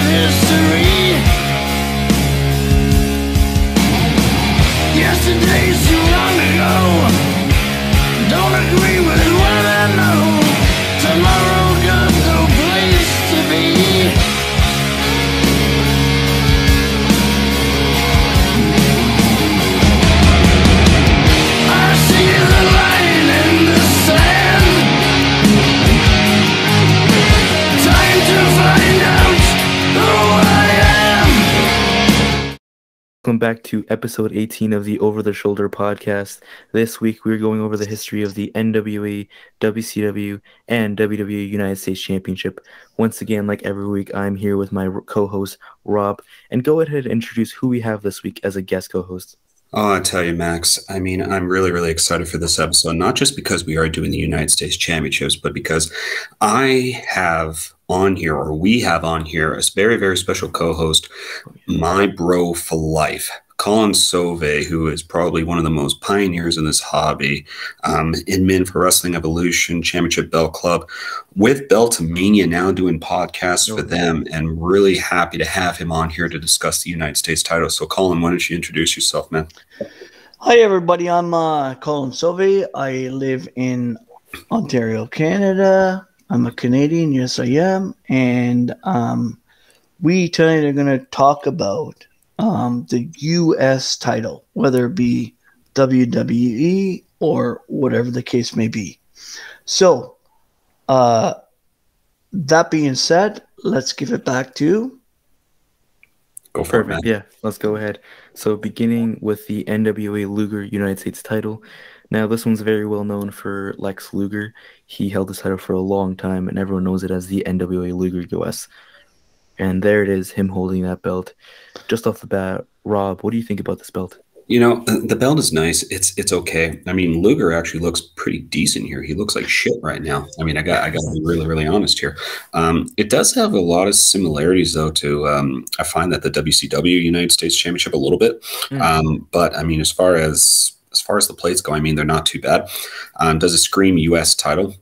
of history. Yesterday's too long ago. Don't agree with what I know. Tomorrow got no place to be. I see the line in the sand. Time to find out who I am. Welcome back to episode 18 of the Over the Shoulder podcast. This week we're going over the history of the NWA, WCW, and WWE United States Championship. Once again, like every week, I'm here with my co-host, Rob. And go ahead and introduce who we have this week as a guest co-host. Oh, I tell you, Max, I mean, I'm really, really excited for this episode, not just because we are doing the United States Championships, but because I have on here, or we have on here, a very, very special co-host, my bro for life, Colin Sauve, who is probably one of the most pioneers in this hobby, in Men for Wrestling Evolution, Championship Belt Club, with Beltomania now doing podcasts for them, and really happy to have him on here to discuss the United States title. So, Colin, why don't you introduce yourself, man? Hi, everybody. I'm Colin Sauve. I live in Ontario, Canada. I'm a Canadian. Yes, I am. And we tonight are going to talk about the U.S. title, whether it be WWE or whatever the case may be. So, that being said, let's give it back to... Go for it, man. Yeah, let's go ahead. So beginning with the NWA Luger United States title. Now, this one's very well known for Lex Luger. He held this title for a long time, and everyone knows it as the NWA Luger US. And there it is, him holding that belt. Just off the bat, Rob, what do you think about this belt? You know, the belt is nice. It's okay. I mean, Luger actually looks pretty decent here. He looks like shit right now. I mean, I got to be really, really honest here. It does have a lot of similarities, though, to I find that the WCW United States Championship a little bit. But I mean, as far as the plates go, I mean, they're not too bad. Does it scream U.S. title?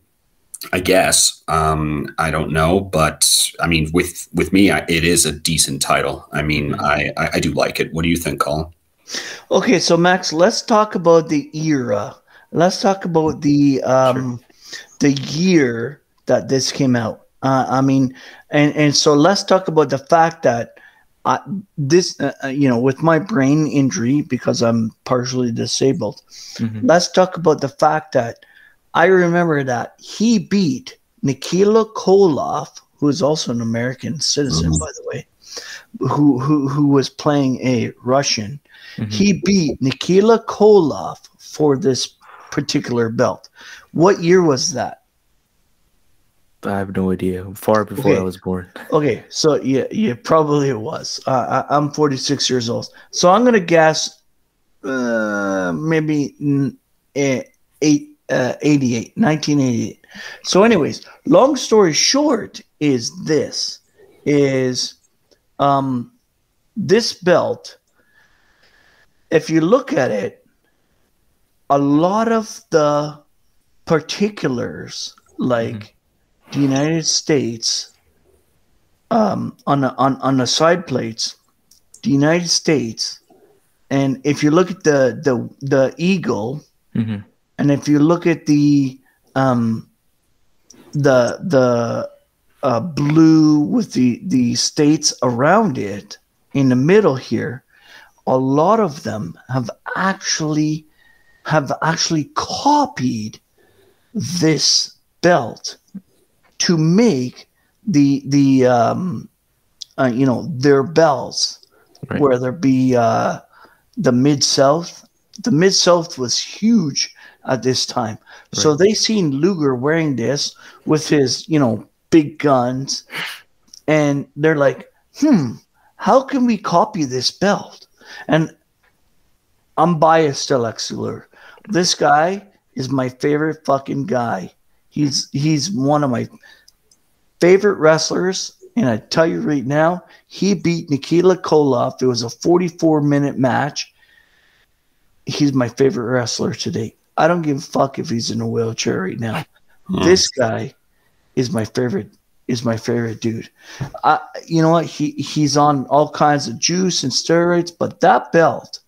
I guess. I don't know, but I mean, with me, it is a decent title. I mean, I do like it. What do you think, Colin? Okay, so Max, let's talk about the era. Let's talk about the year that this came out. I mean, and so let's talk about the fact that this, with my brain injury, because I'm partially disabled, let's talk about the fact that I remember that he beat Nikita Koloff, who is also an American citizen, by the way, who was playing a Russian. He beat Nikita Koloff for this particular belt. What year was that? I have no idea. Far before I was born. Okay, so yeah, probably it was. I'm 46 years old. So I'm going to guess maybe 1988. So anyways, long story short is this belt, if you look at it, a lot of the particulars, like the United States, on the side plates, the United States, and if you look at the eagle, and if you look at the blue with the states around it in the middle here, a lot of them have actually copied this belt to make their belts, right. Whether it be the Mid-South. The Mid-South was huge at this time. Right. So they seen Luger wearing this with his, big guns, and they're like, how can we copy this belt? And I'm biased to Lex Luger. This guy is my favorite fucking guy. He's one of my favorite wrestlers, and I tell you right now, he beat Nikita Koloff. It was a 44-minute match. He's my favorite wrestler today. I don't give a fuck if he's in a wheelchair right now. This guy is my favorite is my favorite dude. You know what? He's on all kinds of juice and steroids, but that belt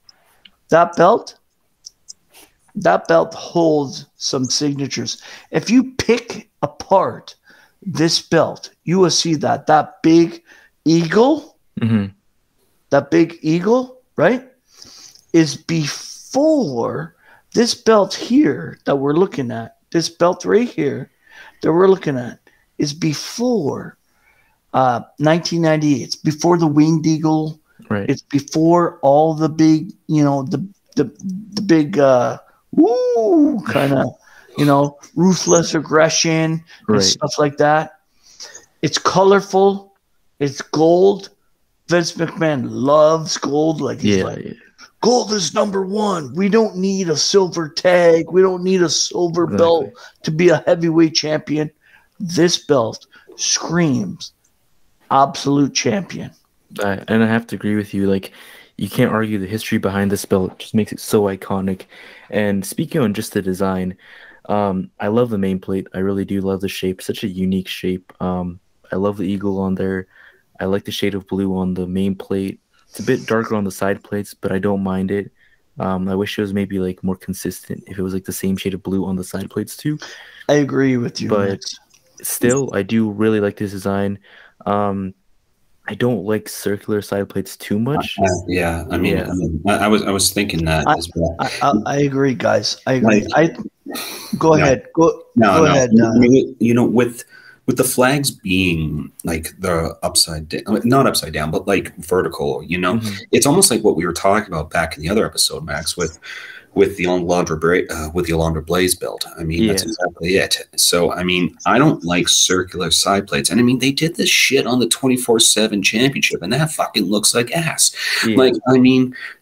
holds some signatures. If you pick apart this belt, you will see that big eagle, that big eagle, right, is before this belt here that we're looking at. This belt right here that we're looking at is before 1998. It's before the winged eagle. Right. It's before all the big, the big kind of, ruthless aggression and stuff like that. It's colorful. It's gold. Vince McMahon loves gold. He's gold is number one. We don't need a silver tag. We don't need a silver belt to be a heavyweight champion. This belt screams absolute champion. And I have to agree with you. You can't argue the history behind this belt. It just makes it so iconic. And speaking on just the design, I love the main plate. I really do love the shape. Such a unique shape. I love the eagle on there. I like the shade of blue on the main plate. It's a bit darker on the side plates, but I don't mind it. I wish it was maybe more consistent if it was the same shade of blue on the side plates too. I agree with you. But still, I do really like this design. I don't like circular side plates too much. I was thinking that as well. I agree, guys. I agree. Go ahead. Go ahead. With the flags being the upside down, not upside down, but vertical, it's almost like what we were talking about back in the other episode, Max, with the Alondra Blaze belt. That's exactly it. So, I don't like circular side plates. And they did this shit on the 24/7 championship, and that fucking looks like ass. Yeah.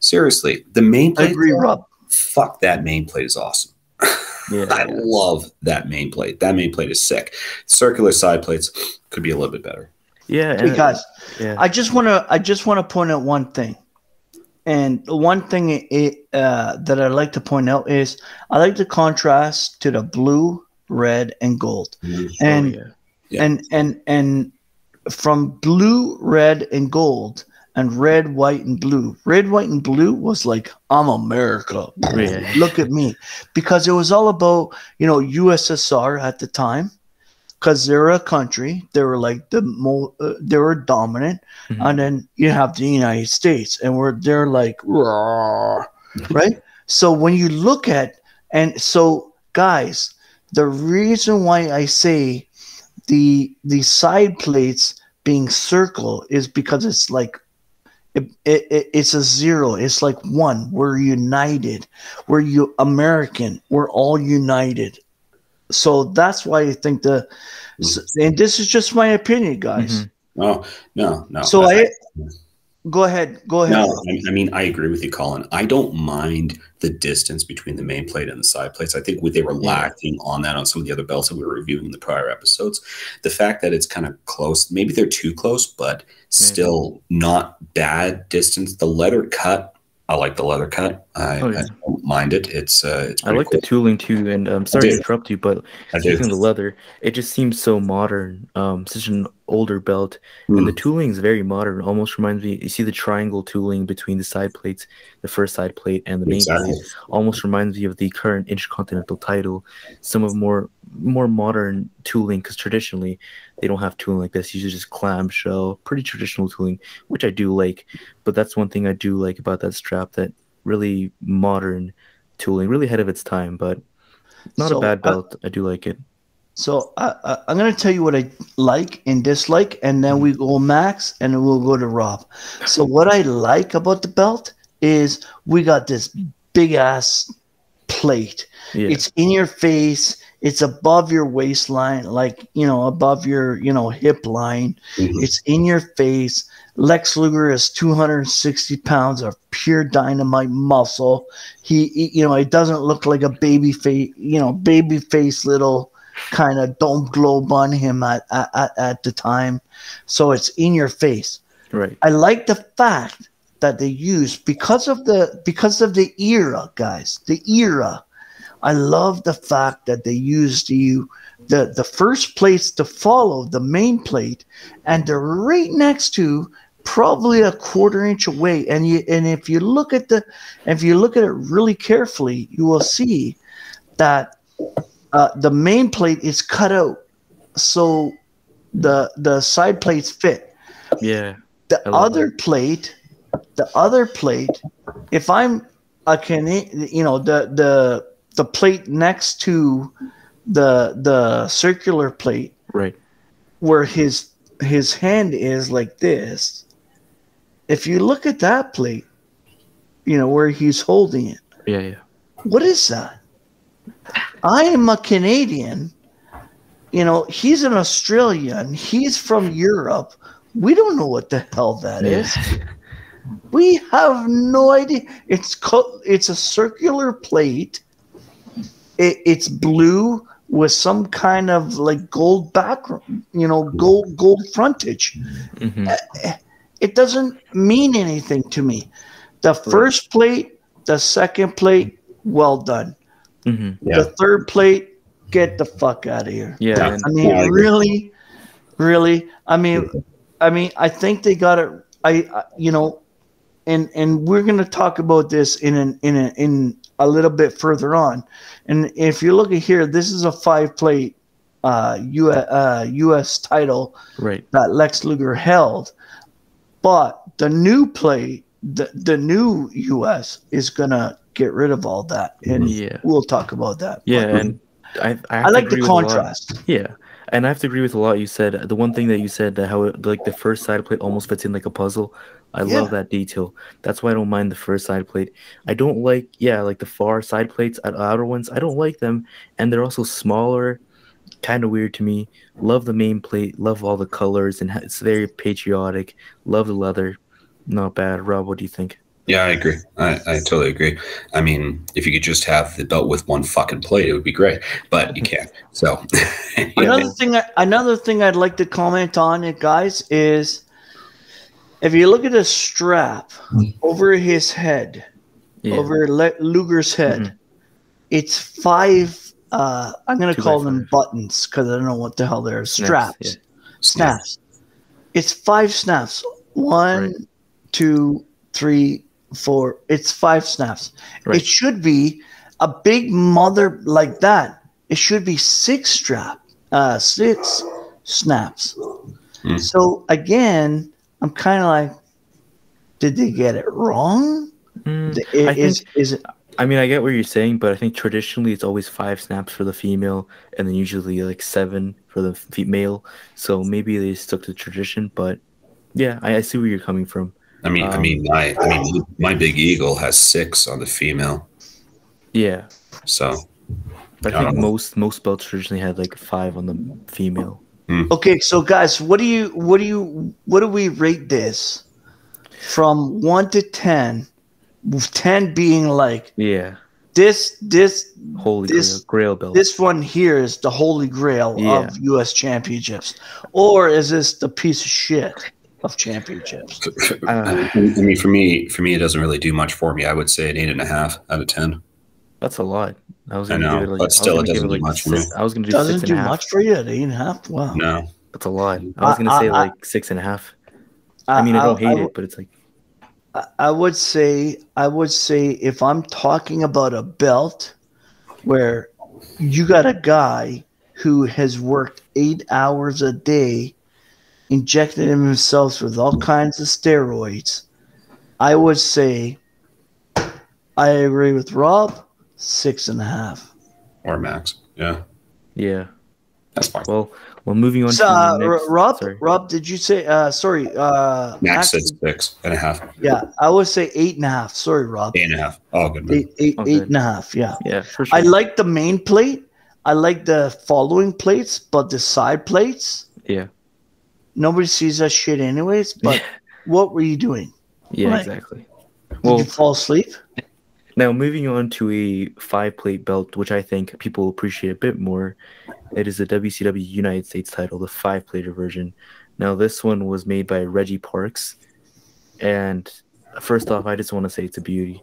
Seriously, the main plate. I agree, Rob. Fuck, that main plate is awesome. I love that main plate. That main plate is sick. Circular side plates could be a little bit better. Yeah. Because I just want to point out one thing. And one thing that I like to point out is I like the contrast to the blue, red, and gold. And from blue, red, and gold, and red, white, and blue. Red, white, and blue was I'm America. Yeah. Look at me. Because it was all about, USSR at the time. Because they're a country. They were they were dominant. Mm-hmm. And then you have the United States. And they're raw, right? So when you look at, and so guys, the reason why I say the side plates being circle is because it's it's a zero. It's one. We're united. We're American. We're all united. So that's why I think and this is just my opinion, guys. Mm-hmm. Oh, no. So go ahead. No, I agree with you, Colin. I don't mind the distance between the main plate and the side plates. I think they were lacking on that on some of the other belts that we were reviewing in the prior episodes. The fact that it's kind of close, maybe they're too close, but still not bad distance. The leather cut, I like the leather cut. I don't mind it. It's I like cool. the tooling too, and I'm sorry to interrupt you, but speaking of the leather, it just seems so modern. Such an older belt, and the tooling is very modern. Almost reminds me. You see the triangle tooling between the side plates, the first side plate and the main plate. Almost reminds me of the current Intercontinental title. Some of more modern tooling, because traditionally they don't have tooling like this. Usually just clamshell, pretty traditional tooling, which I do like. But that's one thing I do like about that strap, that really modern tooling, really ahead of its time, but not a bad belt. I do like it. So I'm going to tell you what I like and dislike, and then we go Max, and then we'll go to Rob. So what I like about the belt is we got this big-ass plate. Yeah. It's in your face. It's above your waistline, above your, hip line. Mm-hmm. It's in your face. Lex Luger is 260 pounds of pure dynamite muscle. It doesn't look like a baby face little kind of dome globe on him at the time. So it's in your face. Right. I like the fact that they use because of the era, guys. The era. I love the fact that they used the first plates to follow the main plate, and they're right next to, probably a quarter inch away. And if you look at it really carefully, you will see that the main plate is cut out, so the side plates fit. Yeah. The other plate, if I'm a Canadian, the plate next to the circular plate, right, where his hand is like this. If you look at that plate, where he's holding it. Yeah. What is that? I am a Canadian. He's an Australian. He's from Europe. We don't know what the hell that is. We have no idea. It's a circular plate. It's blue with some kind of like gold background, gold frontage. Mm-hmm. It doesn't mean anything to me. The first plate, the second plate, well done. Mm-hmm. Yeah. The third plate, get the fuck out of here. Yeah. Really. I I think they got it. And we're gonna talk about this in a little bit further on. And if you look at here, this is a 5-plate U.S. title that Lex Luger held. But the new plate, the new U.S. is gonna get rid of all that, and we'll talk about that. Yeah, and I like the contrast. Yeah, and I have to agree with a lot you said. The one thing that you said, that how the first side plate almost fits in like a puzzle. I love that detail. That's why I don't mind the first side plate. I don't like the far side plates, outer ones. I don't like them, and they're also smaller. Kind of weird to me. Love the main plate. Love all the colors, and it's very patriotic. Love the leather. Not bad. Rob, what do you think? Yeah, I agree. I totally agree. I mean, if you could just have the belt with one fucking plate, it would be great. But you can't. So another thing I'd like to comment on it, guys, is if you look at the strap over his head, over Luger's head, it's 5. I'm going to call them buttons because I don't know what the hell they're. Straps. Snaps. It's 5 snaps. 1, 2, 3, 4. It's 5 snaps. It should be a big mother like that. It should be 6 snaps. So again, I'm kind of like, did they get it wrong? I mean, I get what you're saying, but I think traditionally it's always 5 snaps for the female, and then usually like 7 for the male. So maybe they stuck to tradition, but yeah, I see where you're coming from. I mean, my big eagle has 6 on the female. Yeah. So I think most belts traditionally had like 5 on the female. Okay, so guys, what do we rate this from 1 to 10? 10 being like this holy grail belt. This one here is the holy grail of U.S. championships, or is this the piece of shit of championships? I mean, for me, it doesn't really do much for me. I would say an 8.5 out of 10. That's a lot. I was going to give it like, but still, it doesn't do much for me. I was going to do 6.5. Doesn't do much for you at 8.5. Wow, no, that's a lot. I was going to say like 6.5. I mean, I don't hate it, but it's like. I would say if I'm talking about a belt where you got a guy who has worked 8 hours a day, injected himself with all kinds of steroids, I would say I agree with Rob, 6.5. Or max. Yeah. Yeah. That's fine. Well, moving on to Rob, did you say sorry? Max said 6.5. Yeah, I would say 8.5. Sorry, Rob. 8.5. Oh, good. Man. 8.5. Yeah. Yeah, for sure. I like the main plate. I like the following plates, but the side plates. Yeah. Nobody sees that shit anyways. But what were you doing? Yeah, exactly. Did you fall asleep? Now, moving on to a 5-plate belt, which I think people appreciate a bit more. It is the WCW United States title, the 5-plater version. Now, this one was made by Reggie Parks. And first off, I just want to say it's a beauty.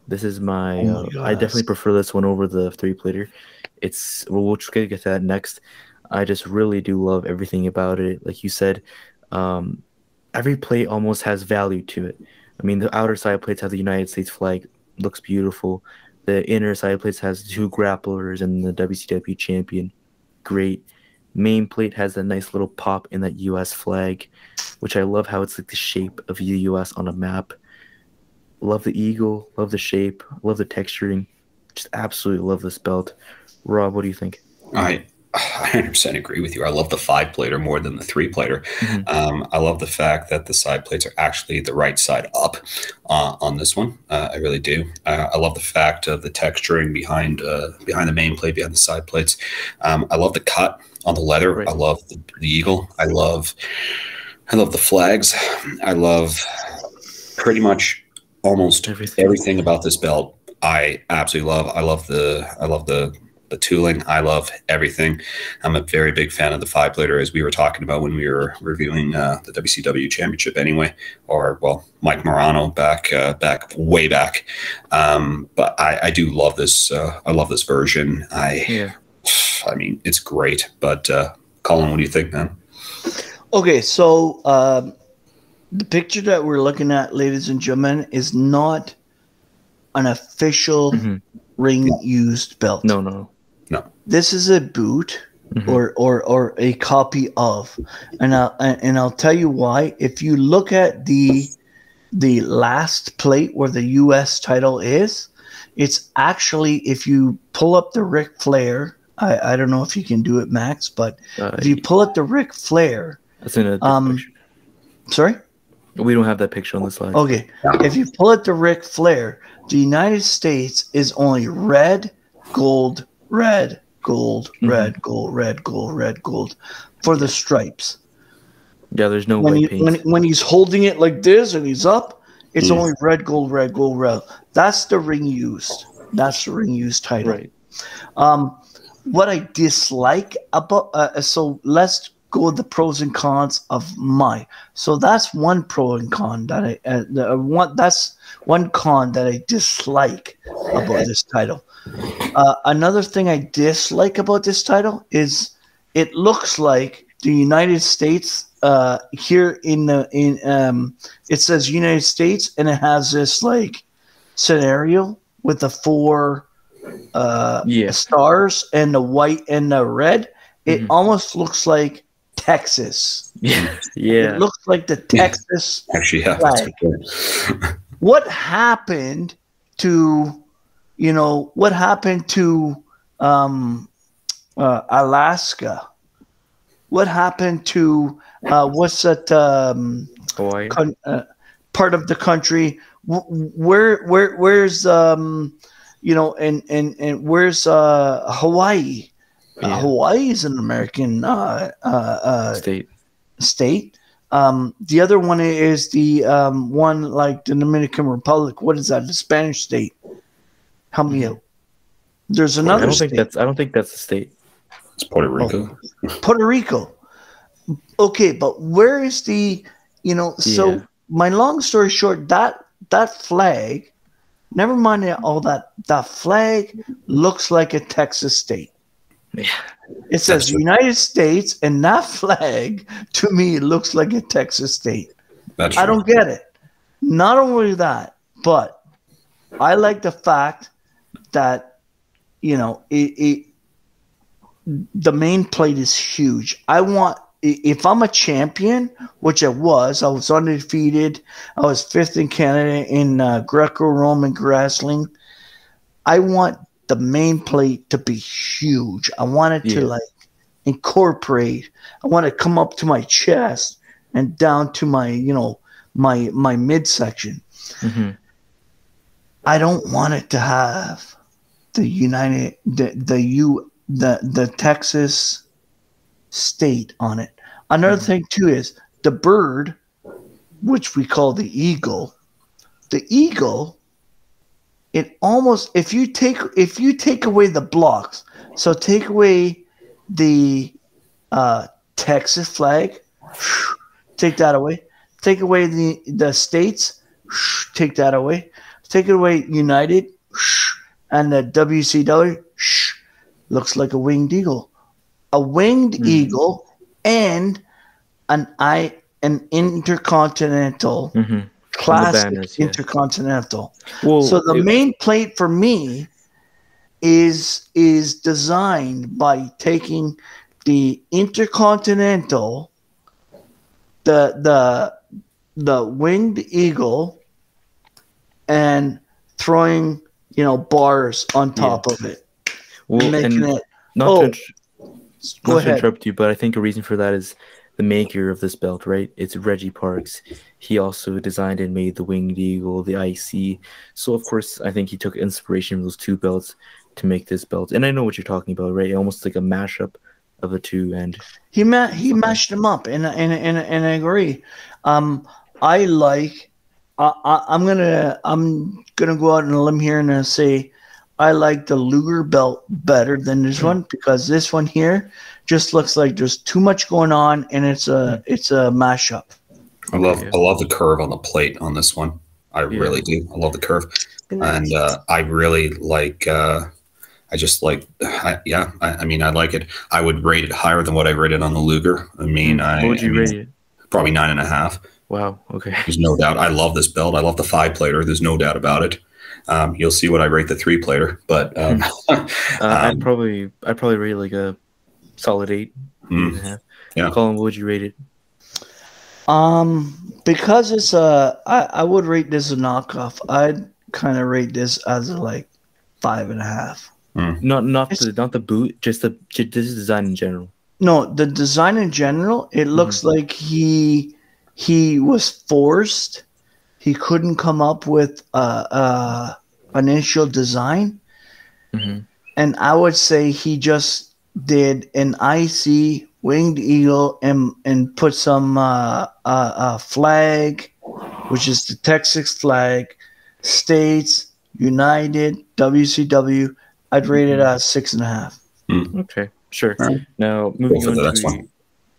This is I definitely prefer this one over the 3-plater. We'll get to that next. I just really do love everything about it. Like you said, every plate almost has value to it. I mean, the outer side plates have the United States flag, looks beautiful. The inner side plates has 2 grapplers and the WCW champion, great. Main plate has a nice little pop in that US flag, which I love how it's like the shape of the US on a map. Love the eagle, love the shape, love the texturing. Just absolutely love this belt. Rob, what do you think? I 100% agree with you. I love the 5-plater more than the 3-plater. I love the fact that the side plates are actually the right side up on this one. I really do. I love the fact of the texturing behind the main plate, behind the side plates. I love the cut on the leather. Right. I love the eagle. I love the flags. I love pretty much almost everything about this belt. I absolutely love. I love the tooling. I love everything. I'm a very big fan of the 5-plater, as we were talking about when we were reviewing the WCW Championship anyway, or, well, Mike Morano back way back. But I do love this. I love this version. I mean, it's great. But Colin, what do you think, man? Okay, so the picture that we're looking at, ladies and gentlemen, is not an official ring used belt. No. This is a boot or a copy of, and I'll tell you why. If you look at the last plate where the U.S. title is, it's actually, if you pull up the Ric Flair, I don't know if you can do it, Max, but if you pull up the Ric Flair, that's in a picture. Sorry. We don't have that picture on the slide. Okay. If you pull up the Ric Flair, the United States is only red, gold, red, gold, red, gold, red, gold, red, gold for the stripes. Yeah, there's no white paint. When he's holding it like this and he's up, it's only red, gold, red, gold, red. That's the ring used. That's the ring used title. Right. What I dislike about so let's go with the pros and cons of my. So that's one pro and con that that's one con that I dislike about this title. Another thing I dislike about this title is it looks like the United States here it says United States, and it has this like scenario with the 4 stars and the white and the red. It almost looks like Texas. Yeah. It looks like the Texas flag. What happened to Alaska? What happened to what's that Hawaii? Part of the country? Where's and where's Hawaii? Hawaii is an American state. The other one is the one like the Dominican Republic. What is that? The Spanish state. Help me out. There's another state. I don't think that's a state. It's Puerto Rico. Puerto Rico. Okay, but where is the so my long story short, that flag, never mind all that flag looks like a Texas state. Yeah. It says United States, and that flag to me looks like a Texas state. That's I don't get it. Not only that, but I like the fact that the main plate is huge. If I'm a champion, which I was undefeated. I was 5th in Canada in Greco-Roman wrestling. I want the main plate to be huge. I want it to incorporate. I want to come up to my chest and down to my my midsection. I don't want it to have the Texas state on it. Another thing too is the bird, which we call the eagle. The eagle, it almost, if you take away the blocks, so take away the Texas flag, take that away. Take away the states, take that away. Take away United, and the WCW, looks like a winged eagle. a winged eagle, and an intercontinental classic banners, intercontinental. Well, so the main plate for me is designed by taking the intercontinental, the winged eagle, and throwing bars on top of it. Well, and making it. Not to Go ahead. interrupt you, but I think a reason for that is the maker of this belt, right? It's Reggie Parks. He also designed and made the Winged Eagle, the IC. So, of course, I think he took inspiration from those two belts to make this belt. And I know what you're talking about, right? Almost like a mashup of the two. And he mashed them up, and I agree. I'm gonna go out on a limb here and say I like the Luger belt better than this one, because this one here just looks like there's too much going on, and it's a mashup. I love the curve on the plate on this one. I really do. I love the curve, and I really like. I mean, I like it. I would rate it higher than what I rated on the Luger. I mean, what would you rate it? Probably 9.5. Wow. Okay. There's no doubt. I love this belt. I love the 5-plater. There's no doubt about it. You'll see what I rate the 3-plater, but I'd probably rate it like a solid 8. 8.5. Yeah. Colin, what would you rate it? Because it's I would rate this a knockoff. I'd kind of rate this as a 5.5. Not the boot, just this design in general. No, the design in general, it looks like he was forced. He couldn't come up with an initial design. And I would say he just did an IC winged eagle and put some flag, which is the Texas flag, states, United, WCW. I'd rate it at 6.5. Okay, sure. Right. Now, moving on next to one.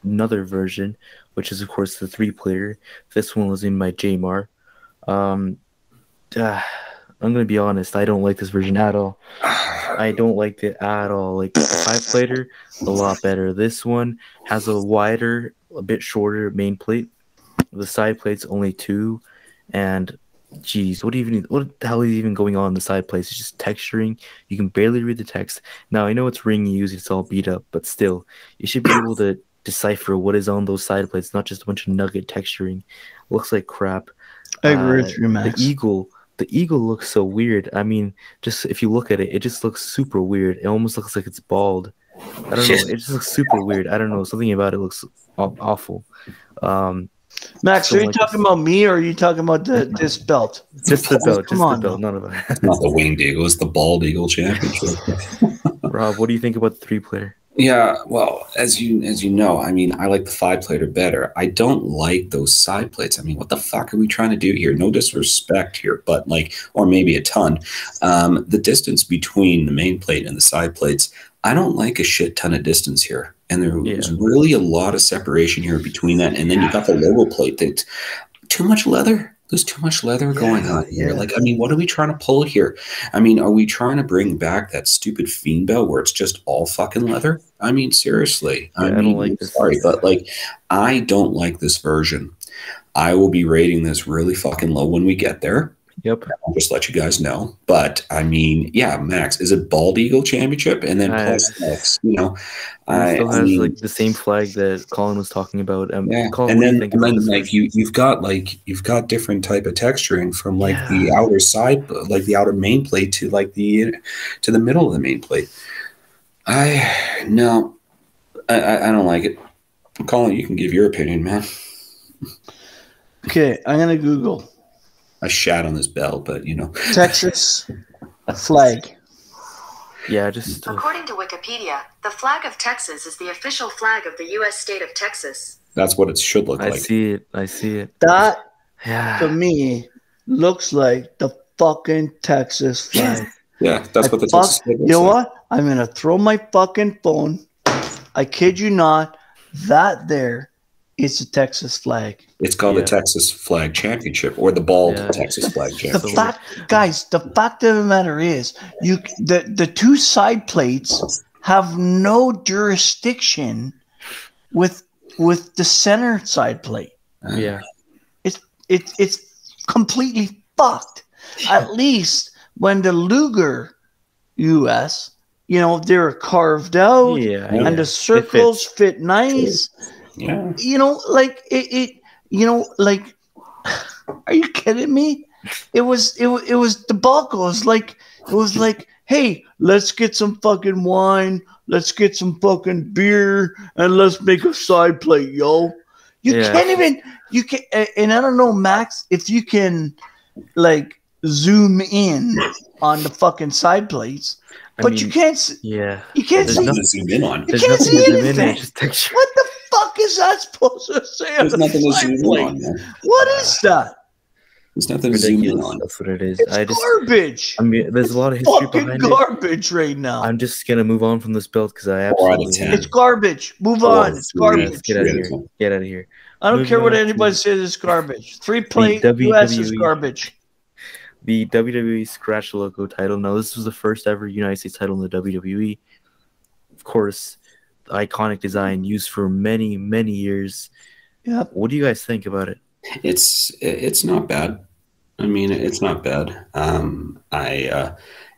another version, which is, of course, the 3-plater. This one was in by Jamar. I'm going to be honest. I don't like this version at all. I don't like it at all. Like, the 5-plater, a lot better. This one has a wider, a bit shorter main plate. The side plate's only 2. And, geez, what the hell is even going on in the side plates? It's just texturing. You can barely read the text. Now, I know it's ring used. It's all beat up. But still, you should be able to decipher what is on those side plates, not just a bunch of nugget texturing. Looks like crap. I agree with you, Max. The eagle looks so weird. I mean, just if you look at it, it just looks super weird. It almost looks like it's bald. I don't know. It just looks super weird. I don't know. Something about it looks awful. Max, are you talking about me, or are you talking about this belt? Just the belt. Just the belt. None of it. Not the Winged Eagle. It's the Bald Eagle Championship. Rob, what do you think about the 3-plater? Yeah, well, as you know, I mean, I like the 5-plater better. I don't like those side plates. I mean, what the fuck are we trying to do here? No disrespect here, but or maybe a ton. The distance between the main plate and the side plates, I don't like a shit ton of distance here. And there's really a lot of separation here between that. And then you got the logo plate that's too much leather. There's too much leather going on here. I mean, what are we trying to pull here? I mean, are we trying to bring back that stupid Fiend belt where it's just all fucking leather? I mean, seriously. I mean, don't like this. Sorry, but I don't like this version. I will be rating this really fucking low when we get there. Yep. I'll just let you guys know. But I mean, yeah, Max, is it Bald Eagle Championship? And then plus Max, it still has the same flag that Colin was talking about. Colin, and then you've got different type of texturing from the outer side, the outer main plate to the middle of the main plate. I don't like it. Colin, you can give your opinion, man. Okay, I'm gonna Google. I shat on this bell, but Texas flag. Yeah, just according to Wikipedia, the flag of Texas is the official flag of the U.S. state of Texas. That's what it should look like. I see it. That to me looks like the fucking Texas flag. Yeah, that's what the Texas flag looks like. You know what? I'm gonna throw my fucking phone. I kid you not. That there is the Texas flag. It's called the Texas Flag Championship, or the Bald Texas Flag Championship. The fact of the matter is, the 2 side plates have no jurisdiction with the center side plate. Yeah. It's completely fucked. At least when the Luger US, they're carved out, and the circles fit nice. Yeah. Are you kidding me? It was debacle. It was like, hey, let's get some fucking wine, let's get some fucking beer, and let's make a side plate, yo. Can't even, and I don't know, Max, if you can zoom in on the fucking side plates, but you can't. Yeah, you can't There's see. nothing to zoom in on. You can't see anything. Just texture. What the fuck is that supposed to say? There's nothing to zoom in on, man. What is that? There's nothing to zoom in Ridiculous. on. That's what it is. It's garbage. I mean, there's a lot of history Fucking behind it. garbage right now. I'm just gonna move on from this belt because I 4 out of absolutely. 10. It's garbage. Move on. It's garbage. Get out of here. Get out of here. I don't Moving care what on anybody to says. It's garbage. 3-plate the US is WWE. garbage. The WWE Scratch Logo title. Now, this was the first ever United States title in the WWE. Of course, the iconic design used for many, many years. Yep. What do you guys think about it? It's not bad. I mean, it's not bad.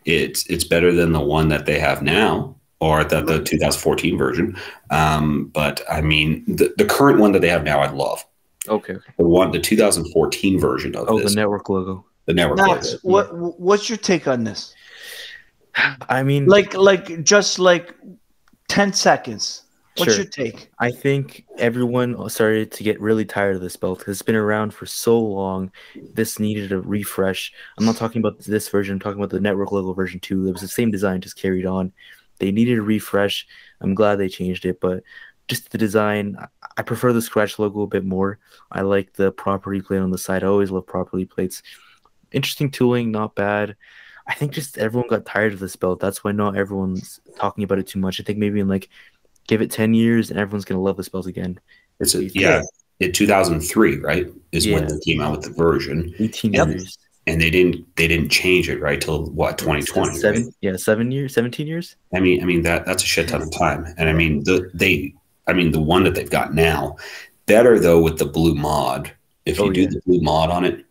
It's better than the one that they have now, or the 2014 version. But I mean, the current one that they have now, I love. Okay. The 2014 version of this. The network logo. The network Max, logo. what's your take on this? I mean, just 10 seconds. What's Sure. your take? I think everyone started to get really tired of this belt because it's been around for so long. This needed a refresh. I'm not talking about this version. I'm talking about the network logo version 2. It was the same design, just carried on. They needed a refresh. I'm glad they changed it, but just the design, I prefer the scratch logo a bit more. I like the property plate on the side. I always love property plates. Interesting tooling, not bad. I think just everyone got tired of this belt. That's why not everyone's talking about it too much. I think maybe in give it 10 years and everyone's going to love this belt again. In 2003, right, is when they came out with the version. 18 years. And they didn't change it right till what, 2020? Seven, right? Yeah, 7 years, 17 years. I mean that's a shit ton of time. And I mean the one that they've got now, better though with the blue mod. If you do the blue mod on it,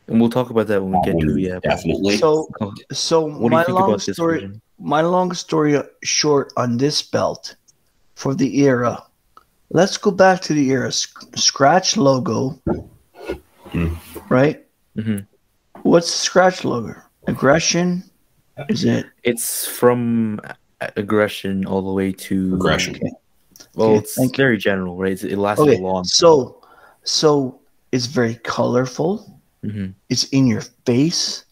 and we'll talk about that when we get to definitely. So what do you think about this version? My long story short on this belt for the era. Let's go back to the era. Scratch logo, right? Mm-hmm. What's the scratch logo? Aggression? Is it? It's from aggression all the way to aggression. Okay. Well, it's very general, right? It lasted a long time. So it's very colorful. Mm-hmm. It's in your face.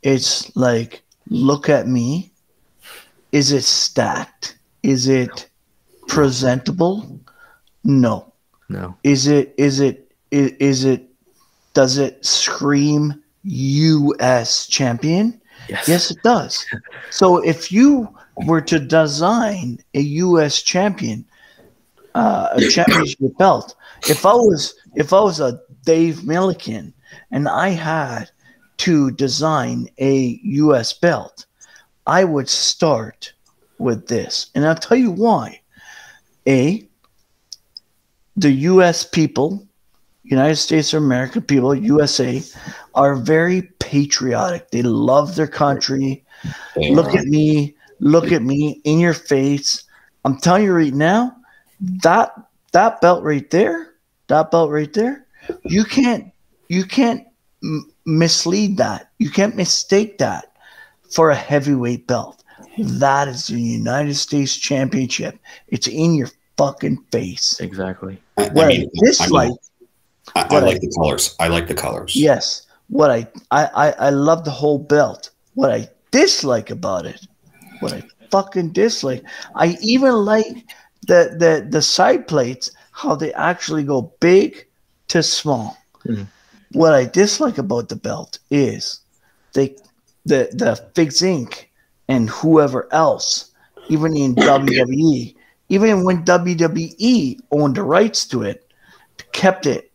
It's like, look at me. Is it stacked? Is it presentable? No. Does it scream US champion? Yes, it does. So if you were to design a US champion, a championship belt, if I was a Dave Milliken and I had to design a US belt, I would start with this. And I'll tell you why. The US people, United States of America people, USA, are very patriotic. They love their country. Look at me in your face. I'm telling you right now, that belt right there, you can't mislead that. You can't mistake that for a heavyweight belt. That is the United States Championship. It's in your fucking face. Exactly. I like the colors. I like the colors. Yes. What I love the whole belt. What I dislike about it, what I fucking dislike, I even like the side plates, how they actually go big to small. Mm-hmm. What I dislike about the belt is the Fix Inc. and whoever else, even in WWE, even when WWE owned the rights to it, kept it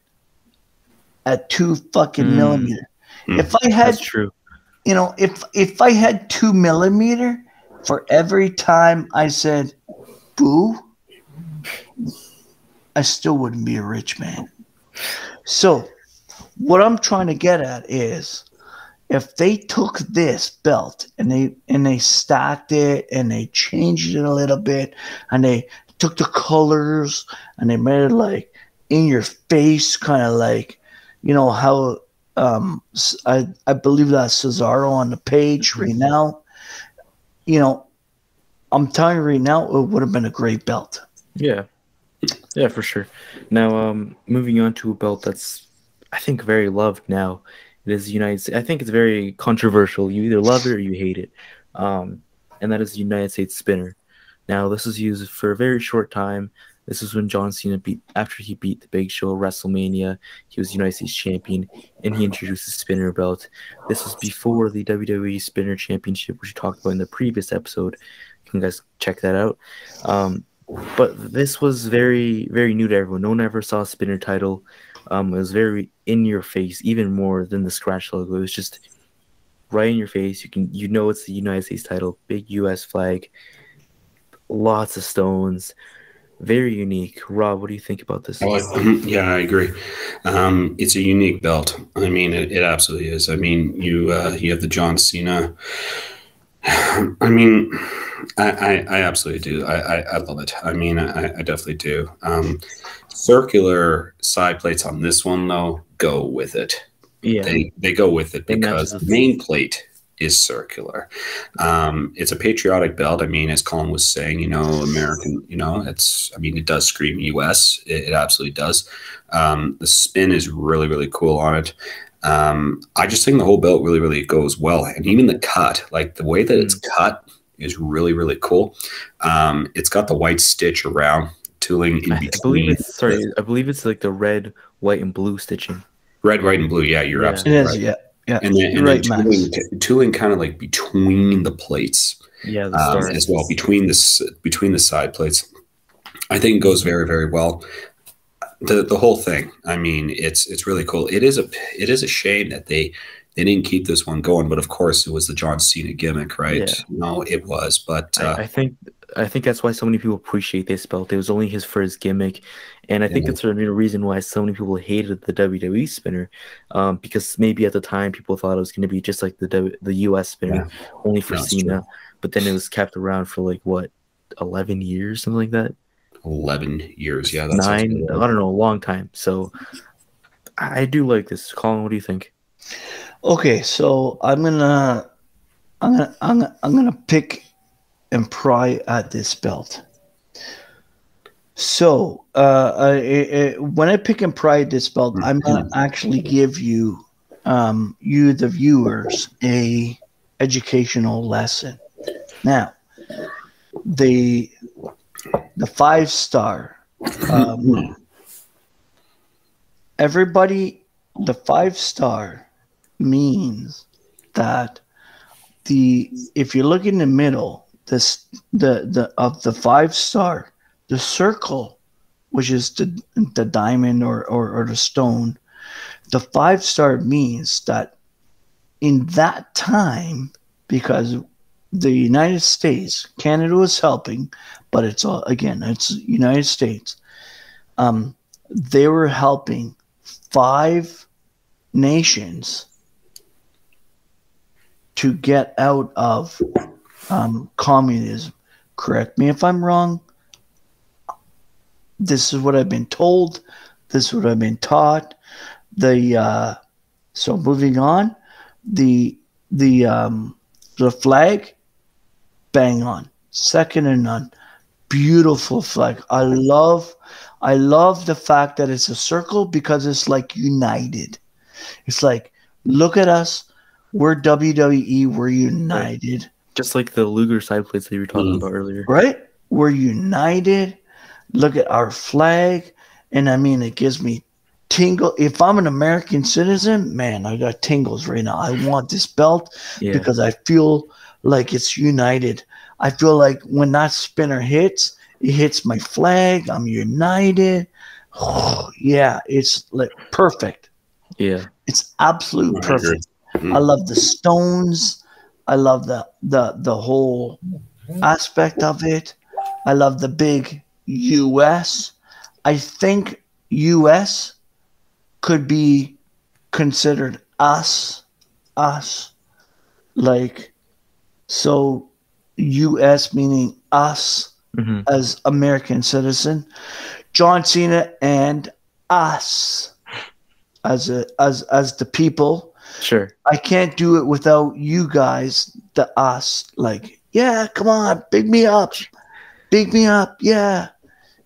at 2 fucking millimeter. If I had, that's true. If I had 2 millimeter, for every time I said boo, I still wouldn't be a rich man. So what I'm trying to get at is, if they took this belt and they stacked it and they changed it a little bit and they took the colors and they made it like in your face, kind of like, you know how I believe that's Cesaro on the page right now. You know, I'm telling you right now, it would have been a great belt. Yeah, for sure. Now, moving on to a belt that's, I think, very loved now. It is the United States. I think it's very controversial. You either love it or you hate it. And that is the United States Spinner. Now, this was used for a very short time. This is when John Cena after he beat the Big Show at WrestleMania. He was United States champion, and he introduced the spinner belt. This was before the WWE Spinner Championship, which we talked about in the previous episode. You can guys check that out. But this was very, very new to everyone. No one ever saw a spinner title. It was very in your face, even more than the scratch logo. It was just right in your face. You know it's the United States title, big US flag, lots of stones. Very unique. Rob, what do you think about this? Yeah, I agree. It's a unique belt. I mean, it absolutely is. I mean, you have the John Cena. I mean, I absolutely do. I love it. I mean, I definitely do. Circular side plates on this one, though, go with it. Yeah, they go with it because the main plate is circular. It's a patriotic belt. I mean, as Colin was saying, you know, American, you know, it does scream US. It absolutely does. The spin is really, really cool on it. I just think the whole belt really, really goes well. And even the cut, like the way that it's cut is really, really cool. It's got the white stitch around tooling in between. I believe it's like the red, white, and blue stitching. Red, white, and blue. Yeah, you're absolutely right. Yeah. Yeah, and then tooling kind of like between the plates, as well, between the side plates. I think it goes very, very well. The whole thing. I mean, it's really cool. It is a shame that they didn't keep this one going, but of course it was the John Cena gimmick, right? Yeah. No, it was, but I think that's why so many people appreciate this belt. It was only his first gimmick, and I think that's the reason why so many people hated the WWE spinner, because maybe at the time people thought it was going to be just like the US spinner, only for Cena, but then it was kept around for like what, 11 years, something like that. 11 years, yeah, that's 9. I don't know, a long time. So I do like this. Colin, what do you think? Okay, so I'm gonna pick and pry at this belt. So when I pick and pry at this belt, I'm gonna actually give you the viewers a educational lesson. Now, the 5-star, everybody, the 5-star means that if you look in the middle, the 5-star, the circle, which is the diamond or the stone, the 5-star means that in that time, because the United States, Canada was helping, but it's United States. They were helping 5 nations to get out of communism. Correct me if I'm wrong. This is what I've been told. This is what I've been taught. So moving on, the flag, bang on, second to none. Beautiful flag. I love the fact that it's a circle because it's like united. It's like, look at us. We're WWE. We're united. Just like the Luger side plates that you were talking about earlier. Right? We're united. Look at our flag. And I mean, it gives me tingle. If I'm an American citizen, man, I got tingles right now. I want this belt because I feel like it's united. I feel like when that spinner hits, it hits my flag. I'm united. Oh, yeah, it's like perfect. Yeah. It's absolute perfect. I love the stones. I love the whole aspect of it. I love the big US. I think US could be considered us. Like, so US meaning us as American citizen. John Cena and us as the people. Sure. I can't do it without you guys, the us. Like, yeah, come on, big me up, yeah.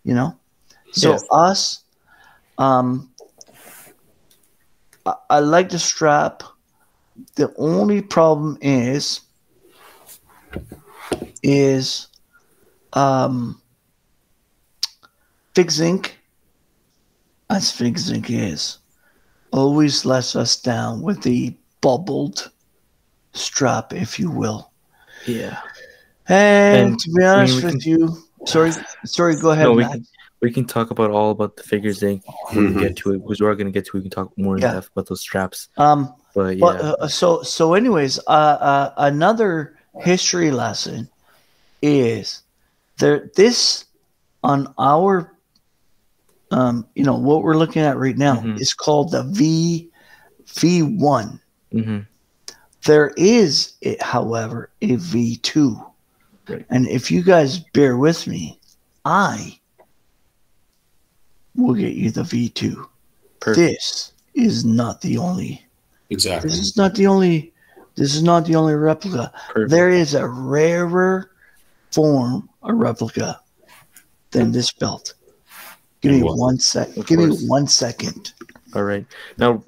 You know. So Yes. us. I like the strap. The only problem is Fig Zinc, as Fig Zinc is, always lets us down with the bubbled strap, if you will. Yeah. And to be honest we with you, sorry, go ahead, No, Matt. we can talk about all about the figures when we get to it, because we're going to get to it. We can talk more in depth about those straps. But yeah. So anyways, another history lesson is this on our what we're looking at right now is called the V1. There is, however, a V2. Right. And if you guys bear with me, I will get you the V2. Perfect. This is not the only. Exactly. This is not the only replica. Perfect. There is a rarer form of replica than this belt. Give me 1 second. Give me 1 second. All right. Now,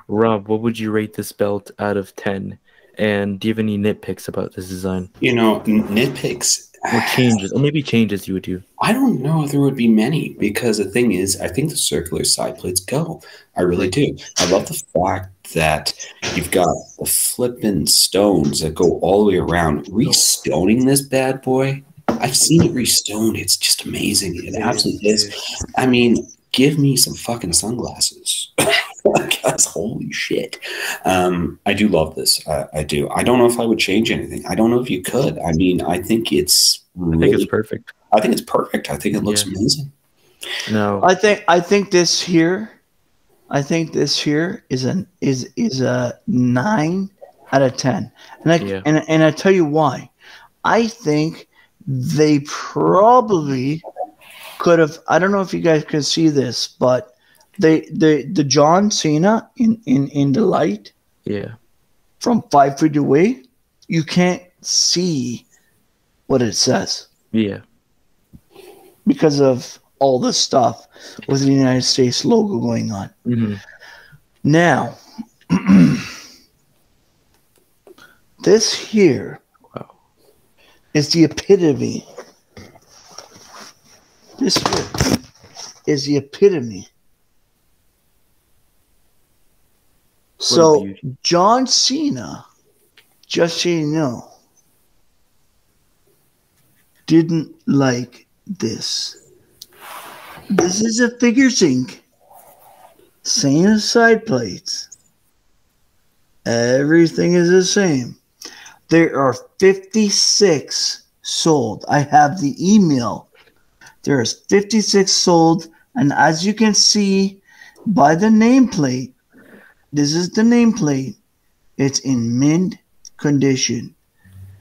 Rob, what would you rate this belt out of 10? And do you have any nitpicks about this design? Nitpicks. Or changes, or maybe changes you would do. I don't know if there would be many, because the thing is, I think the circular side plates go. I really do. I love the fact that you've got the flipping stones that go all the way around. Restoning this bad boy, I've seen it restoned. It's just amazing. It absolutely is. I mean, give me some fucking sunglasses. Because holy shit. I do love this. I do. I don't know if I would change anything. I don't know if you could. I mean, I think it's really, I think it's perfect. I think it's perfect. I think it looks amazing. No. I think this here is a 9 out of 10. And I tell you why. I think they probably could have, I don't know if you guys can see this, but the John Cena in the light, from 5 feet away, you can't see what it says. Yeah. Because of all the stuff with the United States logo going on. Now, this here is the epitome. This here is the epitome. So, John Cena, just so you know, didn't like this. This is a figure zinc. Same as side plates. Everything is the same. There are 56 sold. I have the email. There's 56 sold. And as you can see by the nameplate, this is the nameplate. It's in mint condition.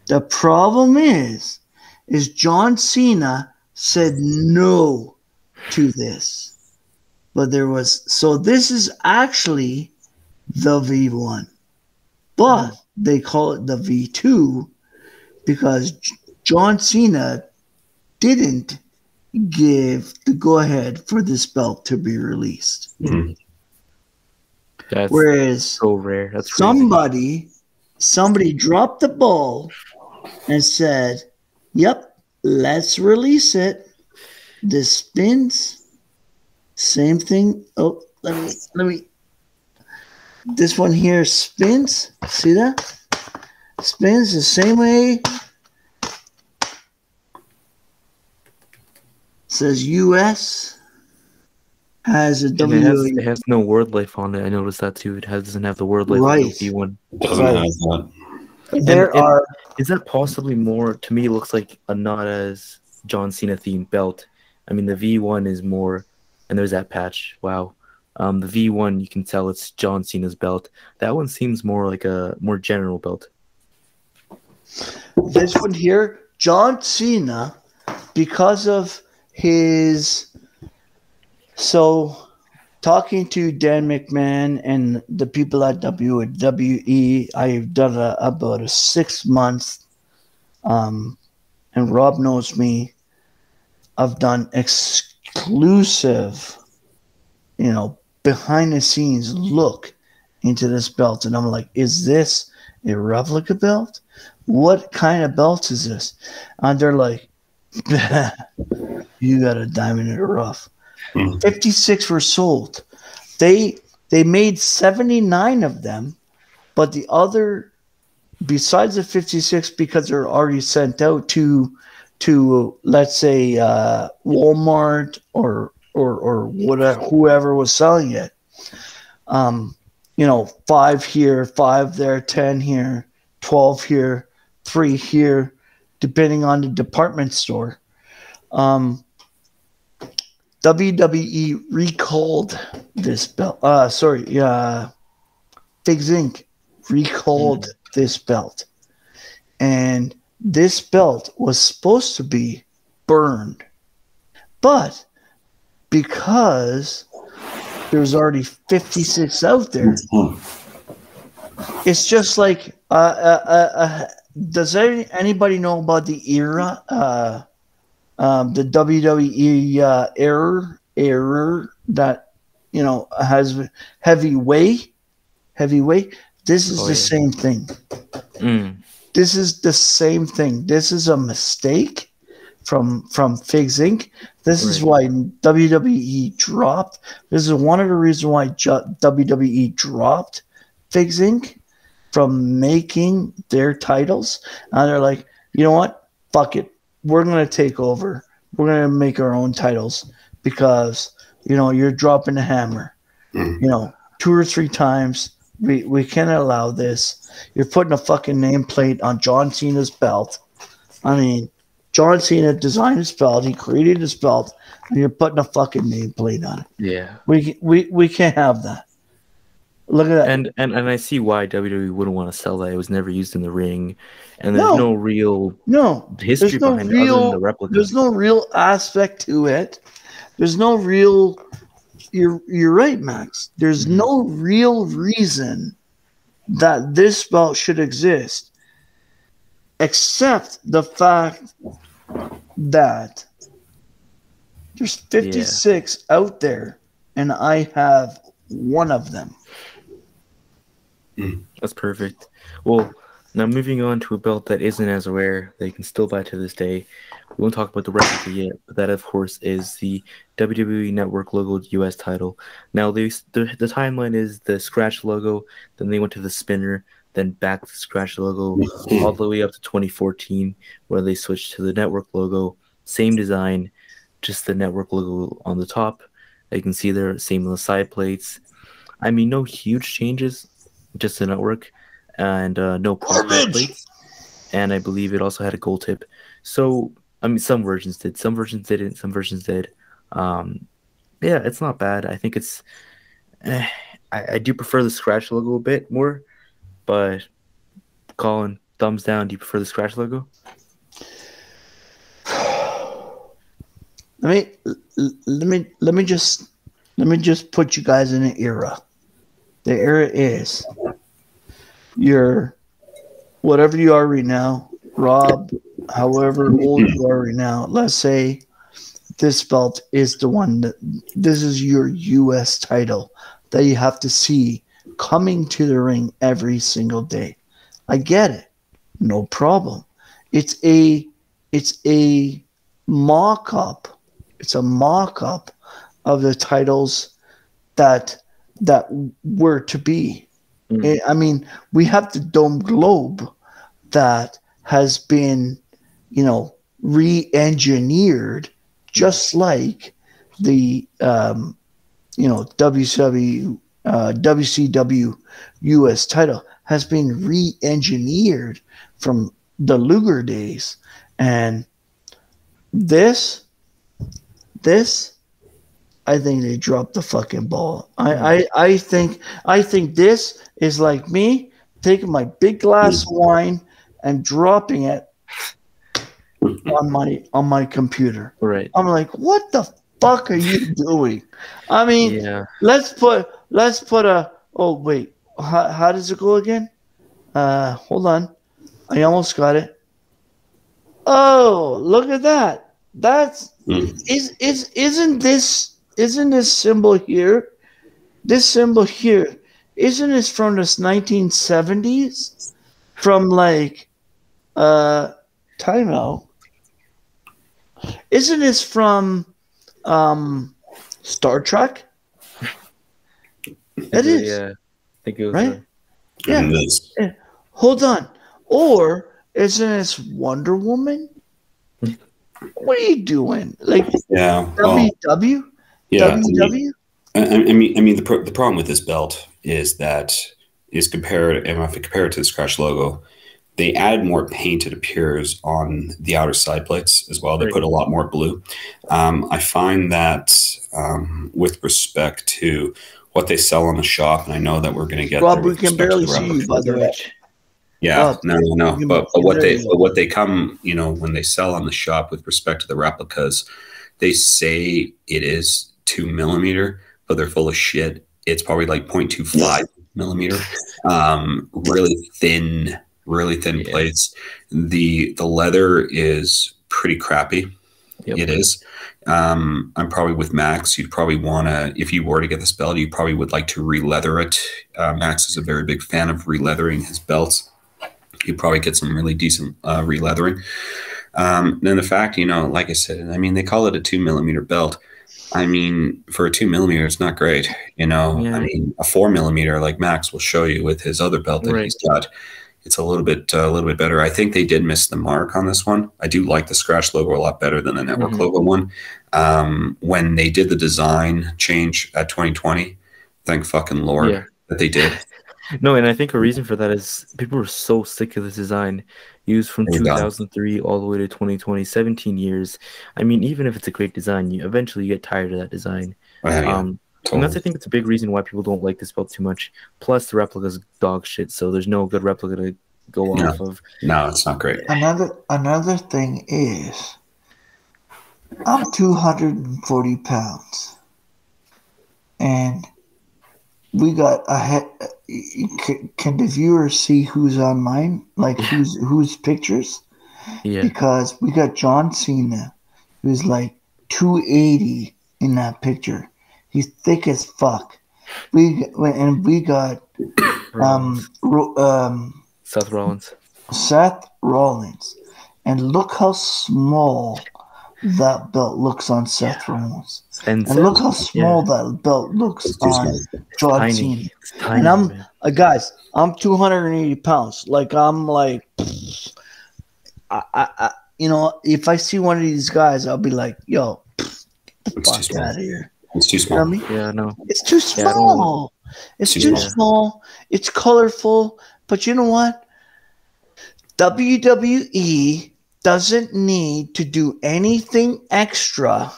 The problem is John Cena said no to this. But so this is actually the V1. But they call it the V2 because John Cena didn't give the go-ahead for this belt to be released. That's Whereas so rare. That's crazy. Somebody dropped the ball and said, "Yep, let's release it." This spins. Same thing. Oh, let me. This one here spins. See that? Spins the same way. Says US. Has a WWE. It has no word life on it. I noticed that too. It doesn't have the word life Right. on the V1. It doesn't have that. There And are is that possibly more? To me, it looks like a not as John Cena themed belt. I mean, the V1 is more, and there's that patch. Wow. The V1, you can tell it's John Cena's belt. That one seems more like a more general belt. this one here, John Cena, because of his talking to Dan McMahon and the people at WWE, I've done about a 6 month, and Rob knows me. I've done exclusive, behind the scenes look into this belt, and I'm like, is this a replica belt? What kind of belt is this? And they're like, you got a diamond in the rough. 56 were sold. They made 79 of them, but the other, besides the 56, because they're already sent out to let's say Walmart or whatever, whoever was selling it. 5 here, 5 there, 10 here, 12 here, 3 here, depending on the department store. WWE recalled this belt. Figs Inc. recalled this belt. And this belt was supposed to be burned. But because there's already 56 out there, it's just like, does anybody know about the era? The WWE error that has heavyweight. This is the same thing. This is the same thing. This is a mistake from Figs Inc. This is why WWE dropped. This is one of the reasons why WWE dropped Figs Inc. from making their titles. And they're like, you know what? Fuck it. We're going to take over. We're going to make our own titles because, you're dropping the hammer. 2 or 3 times. We can't allow this. You're putting a fucking nameplate on John Cena's belt. I mean, John Cena designed his belt. He created his belt, and you're putting a fucking nameplate on it. Yeah. We can't have that. Look at that. And I see why WWE wouldn't want to sell that. It was never used in the ring, and there's no real history behind it other than the replica. There's no real aspect to it. There's no real. You're right, Max. There's no real reason that this belt should exist, except the fact that there's 56 out there, and I have one of them. That's perfect. Well, now moving on to a belt that isn't as rare that you can still buy to this day. We won't talk about the replica yet, but that, of course, is the WWE Network Logo US title. Now, the timeline is the scratch logo, then they went to the spinner, then back to the scratch logo, all the way up to 2014, where they switched to the network logo. Same design, just the network logo on the top. You can see there, same on the side plates. I mean, no huge changes, just the network, and no profile plates. And I believe it also had a gold tip. So, I mean, some versions did. Some versions didn't. Some versions did. Yeah, it's not bad. I think it's... I do prefer the scratch logo a bit more. But, Colin, thumbs down. Do you prefer the scratch logo? Let me just put you guys in an era. The era is you're whatever you are right now, Rob, however old you are right now. Let's say this belt is the one that this is your US title that you have to see coming to the ring every single day. I get it. No problem. It's a mock-up. It's a mock-up of the titles that were to be. I mean, we have the Dome Globe that has been, re-engineered just like the, WCW WCW US title has been re-engineered from the Luger days, and this, I think they dropped the fucking ball. I think this is like me taking my big glass of wine and dropping it on my computer. Right. I'm like, what the fuck are you doing? I mean, Yeah. let's put a. Oh wait, how does it go again? Hold on, I almost got it. Oh, look at that! That's isn't this symbol here? This symbol here, isn't this from the 1970s? From like timeout. Isn't this from Star Trek? It is. Yeah. I think it was right? Yeah. Hold on. Or isn't this Wonder Woman? What are you doing? Like WW? Yeah. WW? I mean, the problem with this belt is that compared, and if I compare it to the Scratch logo, they added more paint, it appears, on the outer side plates as well. They put a lot more blue. I find that with respect to what they sell on the shop, and I know that we're going to get Rob, there we can barely see you, by the way. Yeah, no. But what they come, when they sell on the shop with respect to the replicas, they say it is 2 millimeter, but they're full of shit. It's probably like 0.25 millimeter. Really thin plates. The leather is pretty crappy. Yep. It is. I'm probably with Max. You'd probably want to, if you were to get this belt, you probably would like to re-leather it. Max is a very big fan of re-leathering his belts. You probably get some really decent re-leathering. Then the fact, like I said, I mean, they call it a 2 millimeter belt. I mean, for a 2 millimeter, it's not great. I mean, a 4 millimeter, like Max will show you with his other belt that he's got, it's a little bit better. I think they did miss the mark on this one. I do like the Scratch logo a lot better than the Network logo one. When they did the design change at 2020, thank fucking Lord that they did. No, and I think a reason for that is people were so sick of this desigin used from 2003 all the way to 2020, 17 years. I mean, even if it's a great design, you eventually get tired of that design. Totally. And that's, I think, it's a big reason why people don't like this belt too much. Plus, the replica's dog shit, so there's no good replica to go off of. No, it's not great. Another thing is, I'm 240 pounds, and we got a head. Can the viewers see who's on mine? Like whose pictures? Yeah. Because we got John Cena, who's like 280 in that picture. He's thick as fuck. We got Seth Rollins. Seth Rollins, and look how small that belt looks on Seth Rollins, and look how small that belt looks on John Cena. And I'm guys, I'm 280 pounds. Like I'm like, I if I see one of these guys, I'll be like, yo, get the fuck out of here. It's too small. You know what I mean? Yeah, no. It's too small. It's too small. It's colorful. But you know what? WWE doesn't need to do anything extra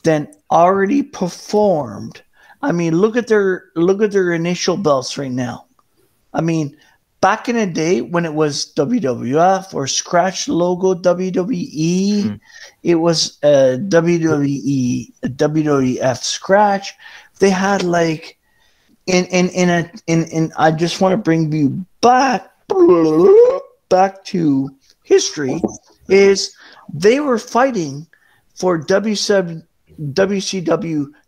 than already performed. I mean, look at their initial belts right now. I mean, back in the day when it was WWF or Scratch logo WWE, it was WWF Scratch. They had like in I just want to bring you back to history, is they were fighting for WCW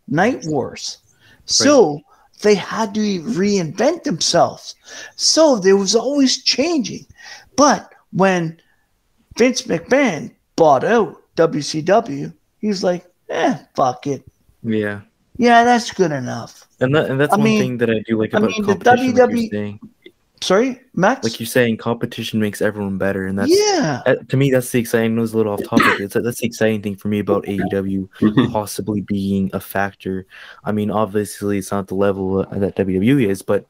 Night Wars. So they had to reinvent themselves. So there was always changing. But when Vince McMahon bought out WCW, he was like, fuck it. Yeah. Yeah, that's good enough. And that's one thing that I do like about the WWE. Sorry, Max? Like you're saying, competition makes everyone better, and that's Yeah. to me that's the exciting. It was a little off topic. That's the exciting thing for me about AEW possibly being a factor. I mean, obviously it's not the level that WWE is, but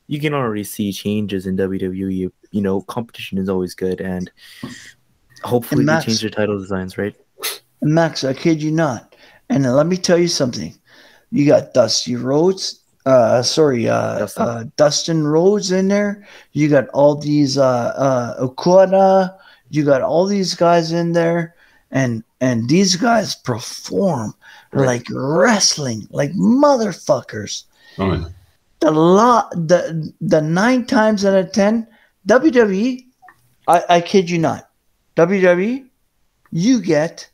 you can already see changes in WWE. You know, competition is always good, and hopefully they change their title designs, right? Max, I kid you not. And let me tell you something. You got Dusty Rhodes. Dustin Rhodes in there. You got all these Okada. You got all these guys in there, and these guys perform like wrestling, like motherfuckers. Oh, The 9 times out of 10, WWE. I kid you not, WWE. You get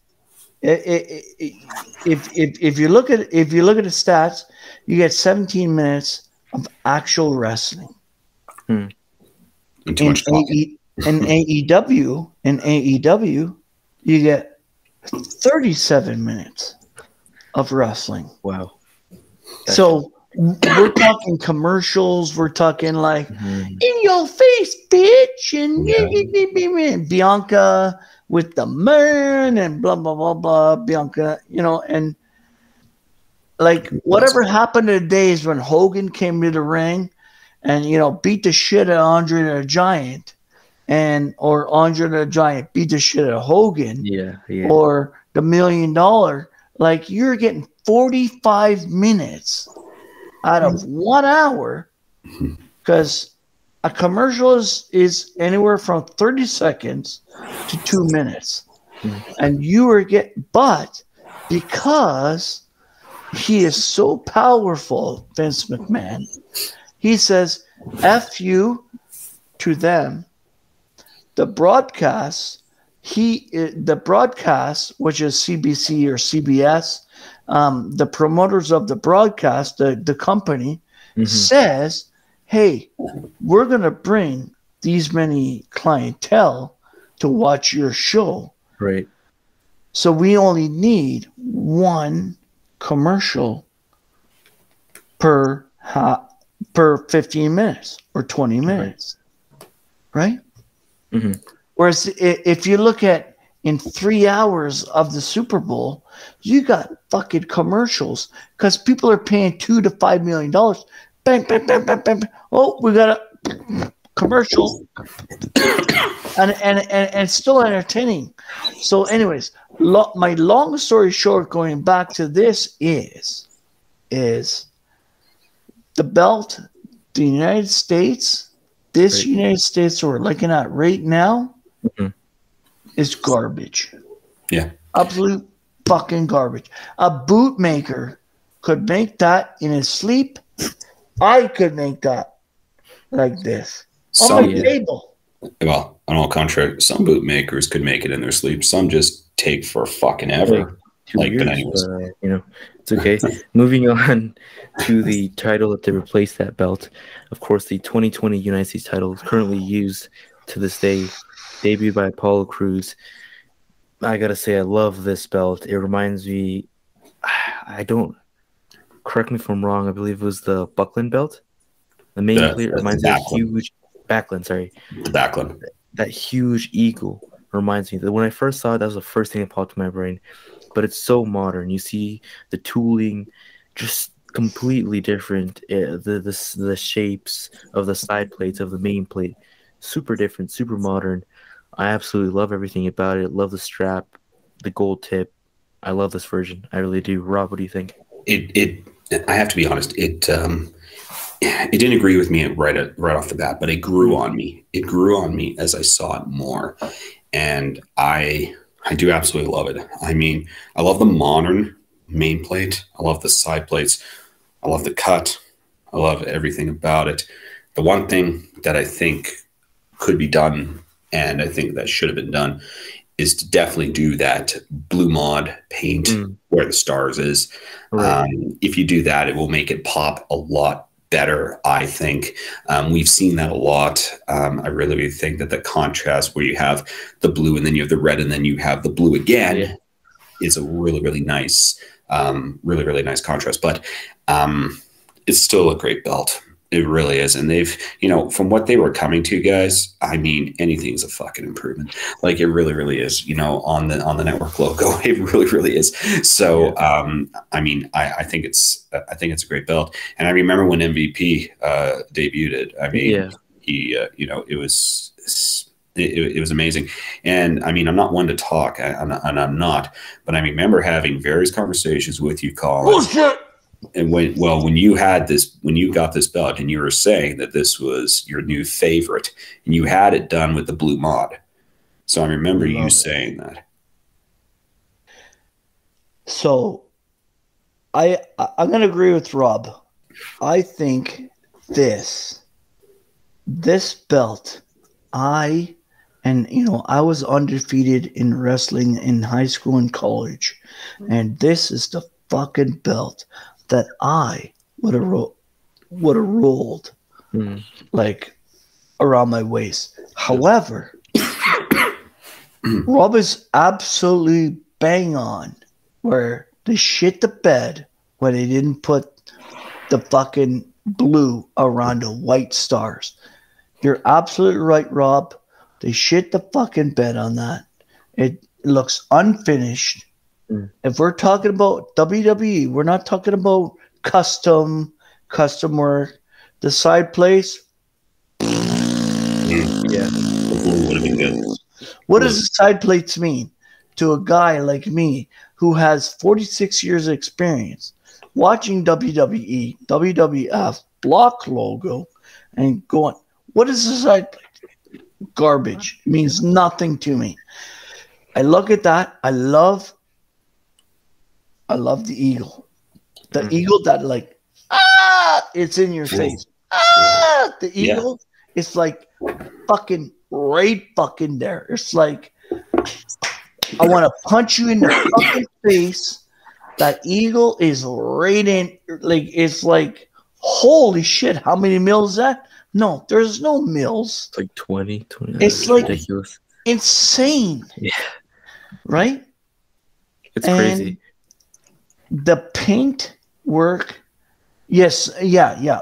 if you look at the stats, you get 17 minutes of actual wrestling. And too much talking. In AEW, you get 37 minutes of wrestling. Wow. So we're talking commercials. We're talking like in your face, bitch, and Bianca with the man and blah blah blah blah. Bianca, you know, and like whatever happened to the days when Hogan came to the ring and beat the shit out of Andre the Giant, or Andre the Giant beat the shit out of Hogan, or the $1 Million. Like you're getting 45 minutes out of 1 hour, because a commercial is anywhere from 30 seconds to 2 minutes. And you are but because he is so powerful, Vince McMahon, he says, F you to them. The broadcast, which is CBC or CBS, the promoters of the broadcast, the company, says, hey, we're going to bring these many clientele to watch your show. Right. So we only need 1 commercial per 15 minutes or 20 minutes. Right? Whereas if you look at in 3 hours of the Super Bowl, you got fucking commercials because people are paying $2 to $5 million. Bang, bang, bang, bang, bang. Oh, we got a commercial, and it's still entertaining. So, anyways, my long story short, going back to this is the belt, the United States, United States we're looking at right now is garbage. Yeah, absolute fucking garbage. A bootmaker could make that in his sleep. I could make that like this on my table. Well, on all contrary, some bootmakers could make it in their sleep. Some just take for fucking ever. But anyways, it's okay. Moving on to the title that replaced that belt. Of course, the 2020 United States title is currently used to this day. Debuted by Paula Cruz. I gotta say, I love this belt. It reminds me. Correct me if I'm wrong. I believe it was the Buckland belt. The main plate reminds me of a huge Backlund. Sorry, the Backlund. That huge eagle reminds me that when I first saw it, that was the first thing that popped in my brain. But it's so modern. You see the tooling, just completely different. The shapes of the side plates of the main plate, super different, super modern. I absolutely love everything about it. Love the strap, the gold tip. I love this version. I really do. Rob, what do you think? I have to be honest. It didn't agree with me right off the bat, but it grew on me. It grew on me as I saw it more, and I do absolutely love it. I mean, I love the modern main plate. I love the side plates. I love the cut. I love everything about it. The one thing that I think could be done, and I think that should have been done, is to definitely do that blue mod paint where the stars is. Right. If you do that, it will make it pop a lot better, I think. We've seen that a lot. I really think that the contrast where you have the blue and then you have the red and then you have the blue again is a really, really nice, really nice contrast. But it's still a great belt. It really is. And they've, from what they were coming to, guys, I mean, anything's a fucking improvement. Like, it really, really is, on the network logo. It really, really is. So, I mean, I think it's a great belt. And I remember when MVP debuted it. I mean, he, it was amazing. And I mean, I'm not one to talk, and I'm not, but I remember having various conversations with you, Colin. Bullshit! And when you got this belt, and you were saying that this was your new favorite, and you had it done with the blue mod. So I remember you saying that. So I'm going to agree with Rob. I think this belt, I was undefeated in wrestling in high school and college, and this is the fucking belt that I would have rolled like around my waist. However, Rob is absolutely bang on where they shit the bed when they didn't put the fucking blue around the white stars. You're absolutely right, Rob. They shit the fucking bed on that. It looks unfinished. If we're talking about WWE, we're not talking about custom work. The side plates. Yeah. Would have been good. What does the side plates mean to a guy like me who has 46 years of experience watching WWE, WWF, block logo, and going, what is the side plate? Garbage. It means nothing to me. I look at that. I love the eagle. The eagle that it's in your face. The eagle is like fucking right fucking there. It's like I want to punch you in the fucking face. That eagle is right in, like, it's like, holy shit, how many mils is that? No, there's no mils. It's like 20. It's like ridiculous. Insane. Yeah. Right? It's crazy. The paint work, yes, yeah.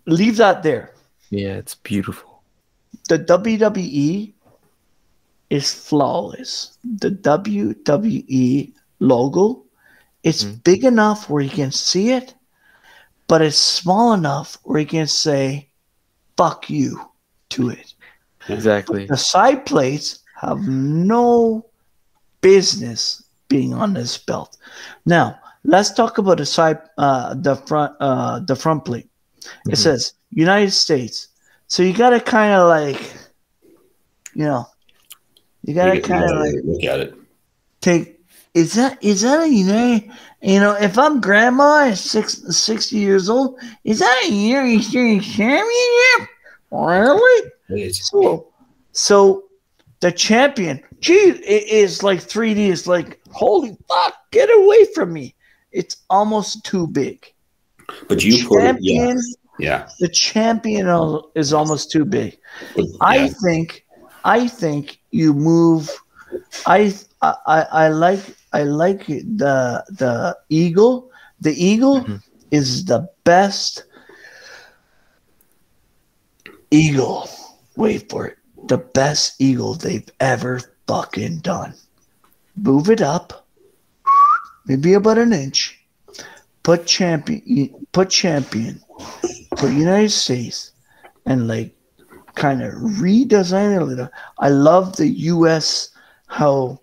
Leave that there. Yeah, it's beautiful. The WWE is flawless. The WWE logo, it's big enough where you can see it, but it's small enough where you can say, fuck you to it. Exactly. The side plates have no business being on this belt. Now, let's talk about the front plate. It says United States. So you got to kind of like, you got to kind of like look at it. Take, is that a United? If I'm grandma and 60 years old, is that a United States Championship? Really? So the champion, gee, it is like 3D. It's like, holy fuck, get away from me. It's almost too big. But you put it, yeah. The champion is almost too big. Yeah. I think you move. I like the eagle. The eagle is the best eagle. Wait for it. The best eagle they've ever fucking done. Move it up, maybe about an inch. Put champion. Put United States, and like kind of redesign it a little. I love the US, how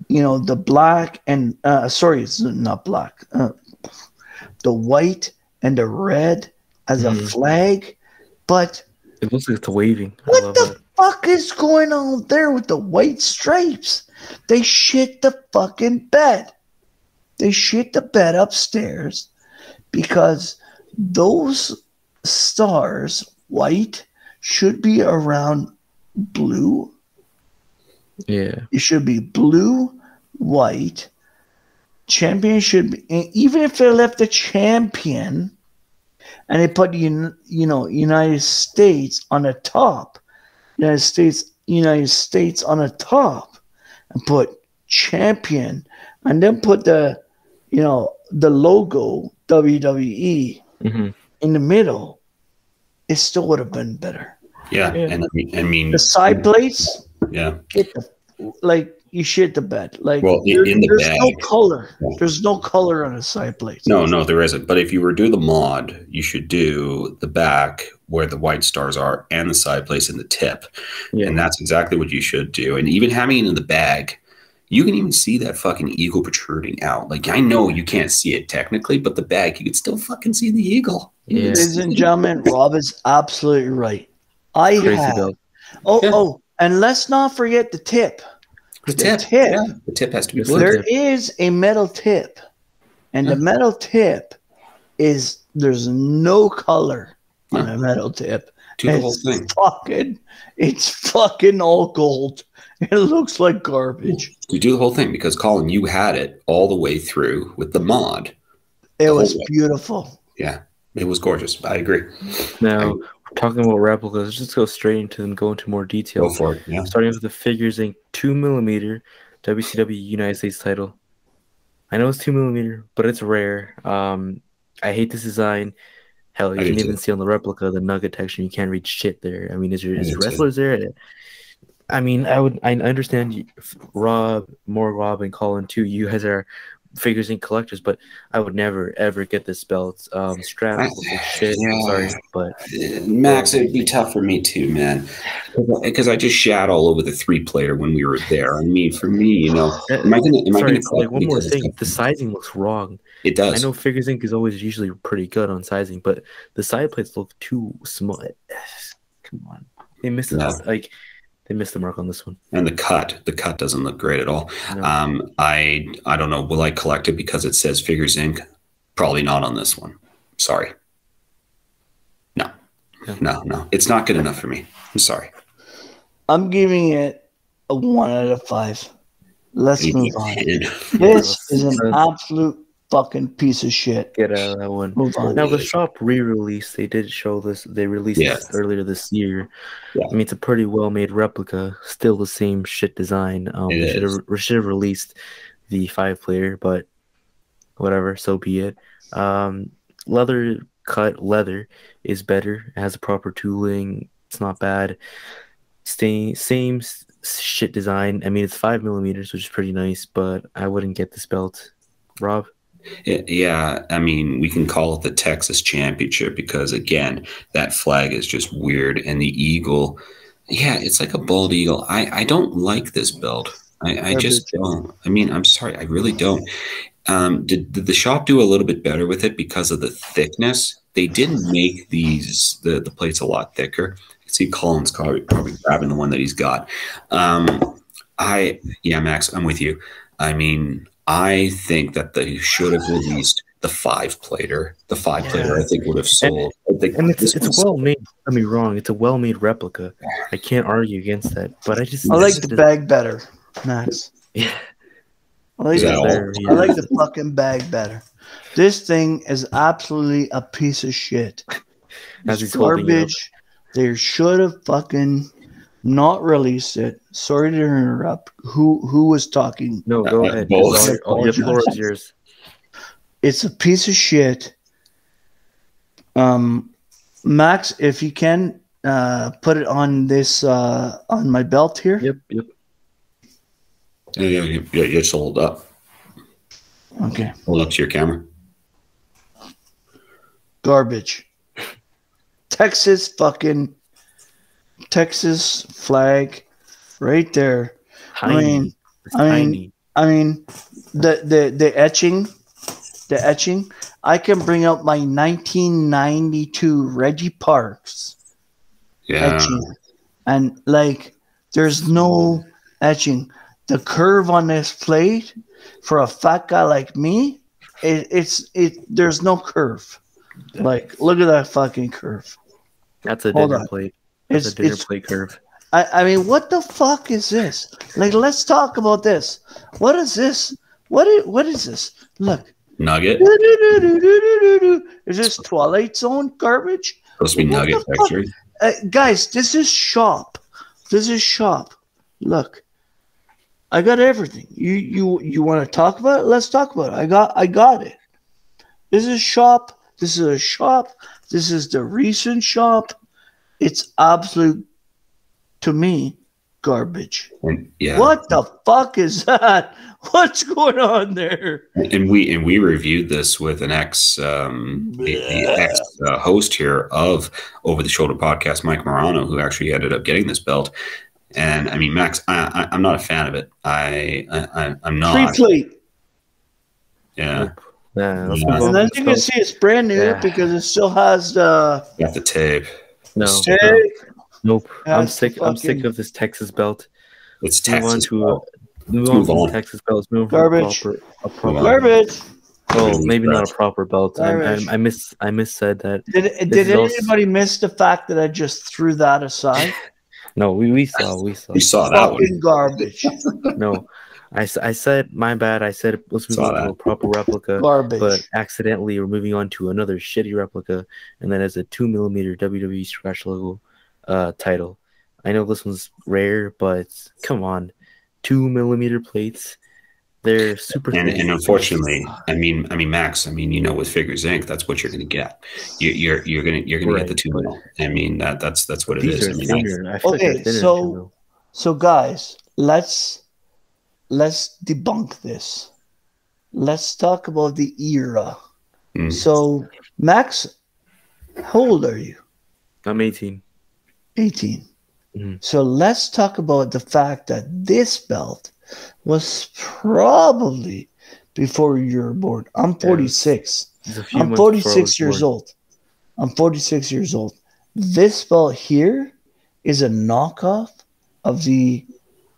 the black and sorry, it's not black. The white and the red as a flag, but it looks like it's waving. What the fuck is going on there with the white stripes? They shit the fucking bed. They shit the bed upstairs because those stars, white, should be around blue. Yeah. It should be blue, white. Champion should be, even if they left the champion and they put United States on the top, United States on the top, and put champion, and then put the logo WWE in the middle. it still would have been better. Yeah, and I mean The side plates, yeah. You shit the bed. Like, Well, in the there's bag, no color. There's no color on the side plates. no, there isn't. But if you were to do the mod, you should do the back where the white stars are and the side plates and the tip. Yeah. And that's exactly what you should do. And even having it in the bag, you can even see that fucking eagle protruding out. Like, I know you can't see it technically, but the bag, you can still fucking see the eagle. Yeah. Ladies and gentlemen, Rob is absolutely right. And let's not forget the tip. The tip has to be blue. There is a metal tip, and the metal tip there's no color on a metal tip. Do the whole thing. It's fucking all gold. It looks like garbage. You do the whole thing because, Colin, you had it all the way through with the mod. It was beautiful. Yeah, it was gorgeous. I agree. Now, talking about replicas, let's just go straight into them, go into more detail. Go for it, yeah. Starting with the Figures Inc. 2mm WCW United States title. I know it's 2mm, but it's rare. I hate this design. Hell, you can even see on the replica the nugget texture. You can't read shit there. I mean, is wrestlers there? I mean, I understand Rob and Colin too. You guys are Figures Inc. collectors, but I would never ever get this belt. Strap shit. Yeah. Sorry, but Max, it'd be tough for me too, man, because I just shat all over the 3-player when we were there. I mean, for me, you know, am I gonna like one more thing? The sizing looks wrong. It does. I know Figures Inc. is always usually pretty good on sizing, but the side plates look too small. Come on, they missed it. They missed the mark on this one. And the cut doesn't look great at all. No. I don't know. Will I collect it because it says Figures Inc.? Probably not on this one. Sorry. No. It's not good enough for me. I'm sorry. I'm giving it a 1 out of 5. Let's move on. This is an absolute fucking piece of shit. Get out of that one. Move on. Now, the shop re-release, they did show this. They released it earlier this year. Yeah. I mean, it's a pretty well-made replica. Still the same shit design. We should have released the 5-player, but whatever. So be it. Leather is better. It has a proper tooling. It's not bad. Same shit design. I mean, it's 5mm, which is pretty nice, but I wouldn't get this belt. Rob? Yeah, I mean, we can call it the Texas Championship because, again, that flag is just weird. And the eagle, it's like a bald eagle. I don't like this belt. I just don't. I mean, I'm sorry. I really don't. Did the shop do a little bit better with it because of the thickness? They didn't make the plates a lot thicker. You can see Colin's probably grabbing the one that he's got. Max, I'm with you. I mean, I think that they should have released the 5-plater. The 5-plater, I think, would have sold. And it's well made. Don't get me wrong. It's a well-made replica. I can't argue against that. But I like the bag better, Max. Yeah. I like the fucking bag better. This thing is absolutely a piece of shit. It's garbage. They should have fucking not released it. Sorry to interrupt. Who was talking? No, go ahead. All your floor is yours. It's a piece of shit. Max, if you can put it on this on my belt here. Yep. Yeah, just hold up. Okay. Hold up to your camera. Garbage. Texas flag right there. Tiny. I mean the etching. I can bring out my 1992 Reggie Parks etching, and there's no etching. The curve on this plate for a fat guy like me, there's no curve. Look at that fucking curve. That's a dinner plate. It's a dinner plate curve. I mean, what the fuck is this? Let's talk about this. What is this? What is this? Look. Nugget. Is this Twilight Zone garbage? Supposed to be nugget texture. Guys, this is shop. Look. I got everything. You want to talk about it? Let's talk about it. I got it. This is shop This is the recent shop. It's absolute, to me, garbage. And, yeah. What the fuck is that? What's going on there? And we reviewed this with an ex host here of Over the Shoulder podcast, Mike Morano, who actually ended up getting this belt. And I mean, Max, I'm not a fan of it. I'm not. Free plate. Yeah. Yeah, let's Yeah. move on. And as you can see, it's brand new because it still has the Got the tape. No, tape. nope. I'm That's sick. I'm sick fucking- of this Texas belt. It's Move on Texas. to move Move on on. from Texas belts. Move Garbage. on to a proper garbage. Oh, maybe not a proper belt. Garbage. I missaid that. Did is also- anybody miss the fact that I just threw that aside? No, we saw. We saw that one. Fucking garbage. No, I said my bad. I said let's move Saw on to that. a proper replica, Garbage. but accidentally we're moving on to another shitty replica, and that is a 2mm WWE scratch logo title. I know this one's rare, but come on, 2mm plates. They're super And thin. unfortunately, I mean, Max, with Figures Inc., that's what you're going to get. You're going to Right, get the 2 mil. I mean, that's what it These is. are I mean, thinner. I feel like Okay, they're thinner so- too, though. So guys, let's debunk this. Let's talk about the era. Mm. So Max, how old are you? I'm 18. 18. Mhm. So let's talk about the fact that this belt was probably before you were born. I'm 46. It's a few I'm months before I was 46 years born. old. I'm 46 years old. This belt here is a knockoff of the,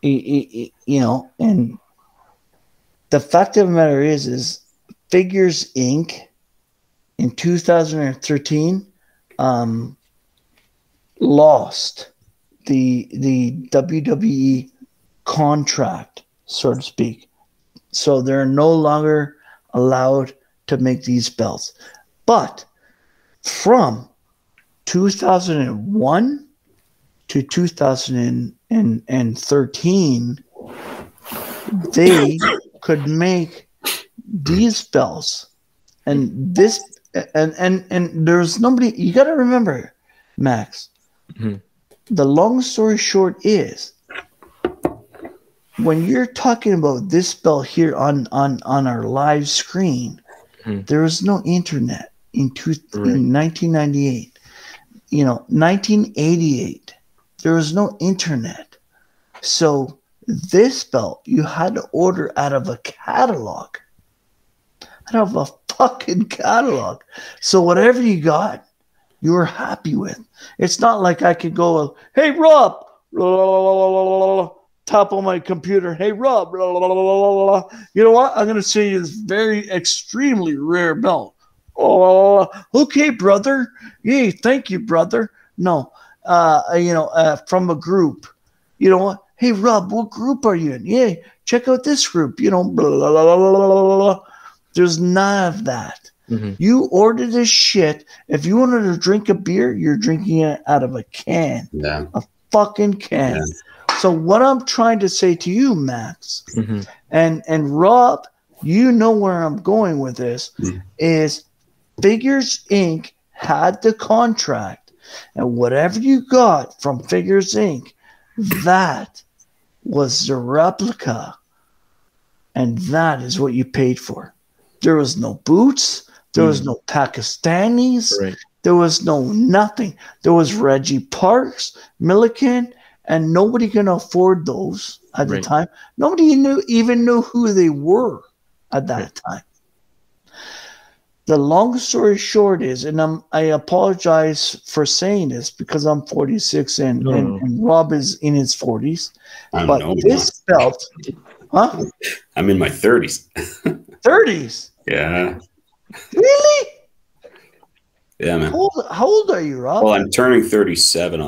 and the fact of the matter is Figures Inc. in 2013 lost the WWE contract, so to speak. So they're no longer allowed to make these belts. But from 2001 to 2013, they could make these belts. And this and there's nobody, you got to remember, Max, Mhm. the long story short is, when you're talking about this belt here on our live screen, Mhm. there was no internet in Right. 1998. 1988, there was no internet. So this belt, you had to order out of a catalog. Out of a fucking catalog. So whatever you got, you were happy with. It's not like I could go, hey, Rob, tap on my computer. Hey, Rob, you know what? I'm going to say this very extremely rare belt. Oh, okay, brother. Yay, thank you, brother. No, from a group. You know what? Hey, Rob, what group are you in? Yeah, check out this group. Blah, blah, blah, blah, blah. There's none of that. Mhm. You order this shit. If you wanted to drink a beer, you're drinking it out of a can. Yeah. A fucking can. Yeah. So what I'm trying to say to you, Max, Mhm. and Rob, you know where I'm going with this, is Figures Inc. had the contract, and whatever you got from Figures Inc., that was the replica, and that is what you paid for. There was no boots. There was no Pakistanis. Right. There was no nothing. There was Reggie Parks, Milliken, and nobody can afford those at the Right. time. Nobody even knew who they were at that time. The long story short is, and I apologize for saying this because I'm 46 and Rob is in his 40s, I but know. this belt, huh? I'm in my 30s. 30s? Yeah. Really? Yeah, man. How old are you, Rob? Well, I'm turning 37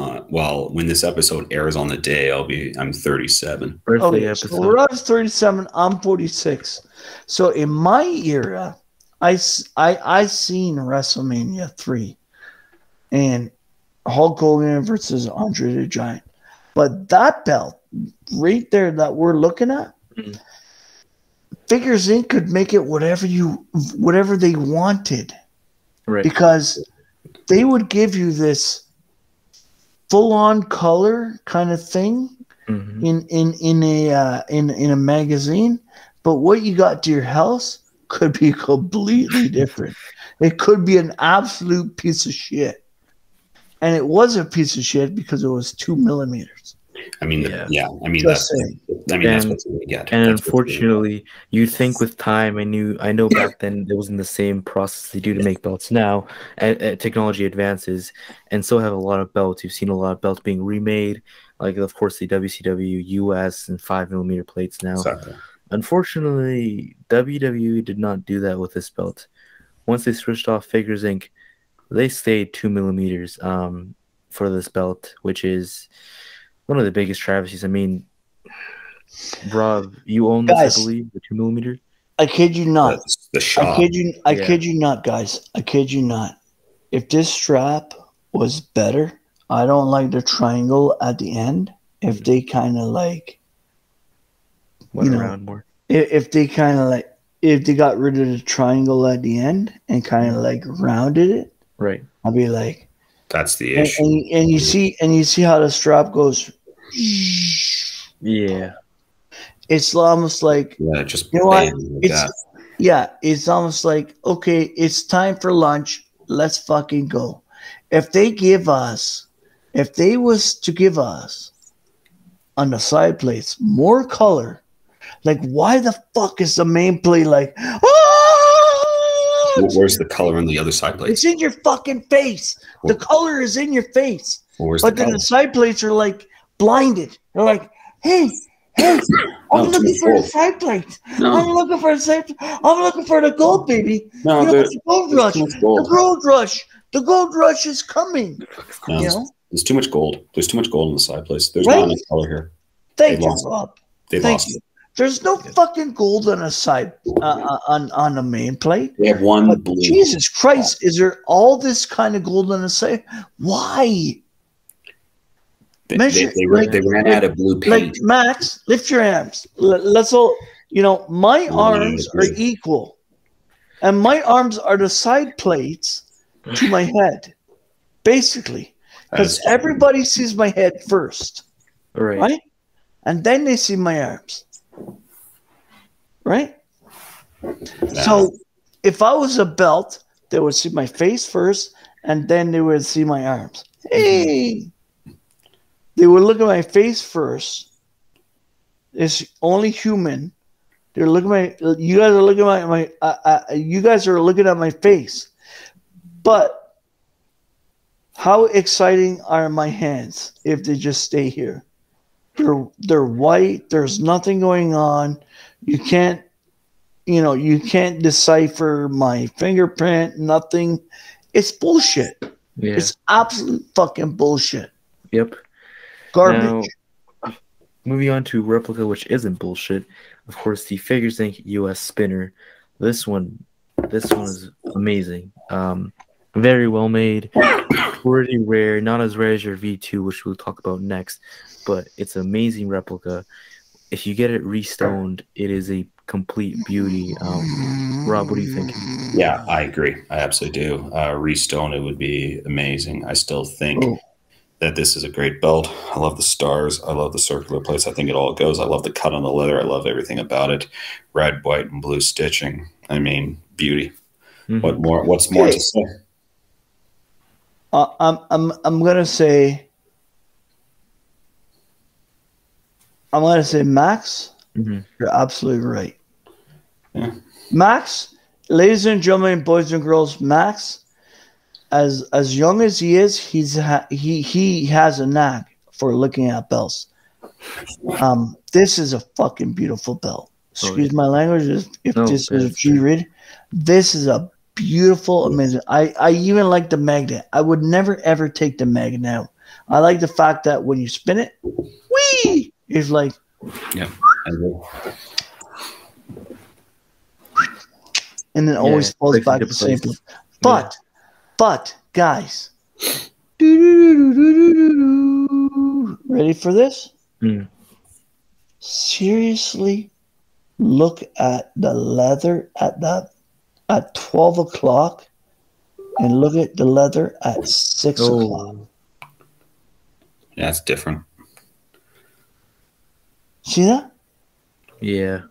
when this episode airs on the day, I'm 37. Birthday Okay, episode. so Rob's 37, I'm 46. So in my era, I seen WrestleMania 3 and Hulk Hogan versus Andre the Giant. But that belt right there that we're looking at, Mhm. Figures Inc. could make it whatever they wanted. Right. Because they would give you this full-on color kind of thing in a magazine, but what you got to your house could be completely different. It could be an absolute piece of shit, and it was a piece of shit because it was 2 millimeters. I mean, Yeah. I mean, Just that's what we get. And unfortunately, you'd think with time, I know back then it wasn't the same process they do to make belts now. Technology advances, and so have a lot of belts. You've seen a lot of belts being remade, like of course the WCW US and 5mm plates now. Exactly. Unfortunately, WWE did not do that with this belt. Once they switched off Figures Inc., they stayed 2 millimeters for this belt, which is one of the biggest travesties. I mean, Rob, you own this, Guys, I believe, the 2 millimeter. I kid you not. The shop. I kid you not, guys. I kid you not. If this strap was better, I don't like the triangle at the end. If they kind of like Went around more. If they kind of like, if they got rid of the triangle at the end and kind of like rounded it, Right. I'll be like, That's the issue. and you see how the strap goes. Yeah. It's almost like, Yeah, just you know what? bam, like that. It's almost like, okay, it's time for lunch. Let's fucking go. If they was to give us on the side plates more color, like why the fuck is the main plate like, Where's the color on the other side plates? it's in your fucking face. The color is in your face. Where's But the then color? the side plates are like blinded. They're like, hey, I'm looking for the side plates. I'm looking for the side. I'm looking for the gold, baby. No, you know, there's the gold there's rush. too much gold. The gold rush. The gold rush is coming. No, You know? there's too much gold. There's too much gold in the side plates. There's Right? not enough color here. Thank They you, lost it. Rob. They Thank lost you. it. There's no fucking gold on a side on the main plate. They have one But blue. Jesus Christ, is there all this kind of gold on the side? Why? They measure- ran out of blue Like paint. Max, lift your arms. Let's all. You know, my arms are equal, and my arms are the side plates to my head, basically, because That's- everybody sees my head first, Right. right? And then they see my arms, right? So if I was a belt, they would see my face first, and then they would see my arms. Hey, they would look at my face first. It's only human. They're looking at my. You guys are looking at my. You guys are looking at my face, but how exciting are my hands if they just stay here? They're white. There's nothing going on. You can't decipher my fingerprint. Nothing. It's bullshit. Yeah. It's absolute fucking bullshit. Yep. Garbage. Now, moving on to replica, which isn't bullshit. Of course, the Figures Inc. US spinner. This one is amazing. Very well made. Pretty rare. Not as rare as your V2, which we'll talk about next. But it's an amazing replica. If you get it restoned, it is a complete beauty. Rob, what do you think? Yeah, I agree. I absolutely do. Restone, it would be amazing. I still think that this is a great belt. I love the stars. I love the circular plates. I think it all goes. I love the cut on the leather. I love everything about it. Red, white, and blue stitching. I mean, beauty. Mhm. What more? What's more to say? I'm gonna say. Max. Mhm. You're absolutely right. Yeah. Max, ladies and gentlemen, boys and girls, Max, as young as he is, he has a knack for looking at belts. This is a fucking beautiful belt. Excuse my language. If this is a G-read, this is a beautiful, amazing. I even like the magnet. I would never ever take the magnet out. I like the fact that when you spin it, whee, it's like, Yeah. I agree. and then always falls back to the same place. But guys, ready for this? Seriously, look at the leather at 12 o'clock. And look at the leather at 6 o'clock. Yeah, it's different. See that? Yeah.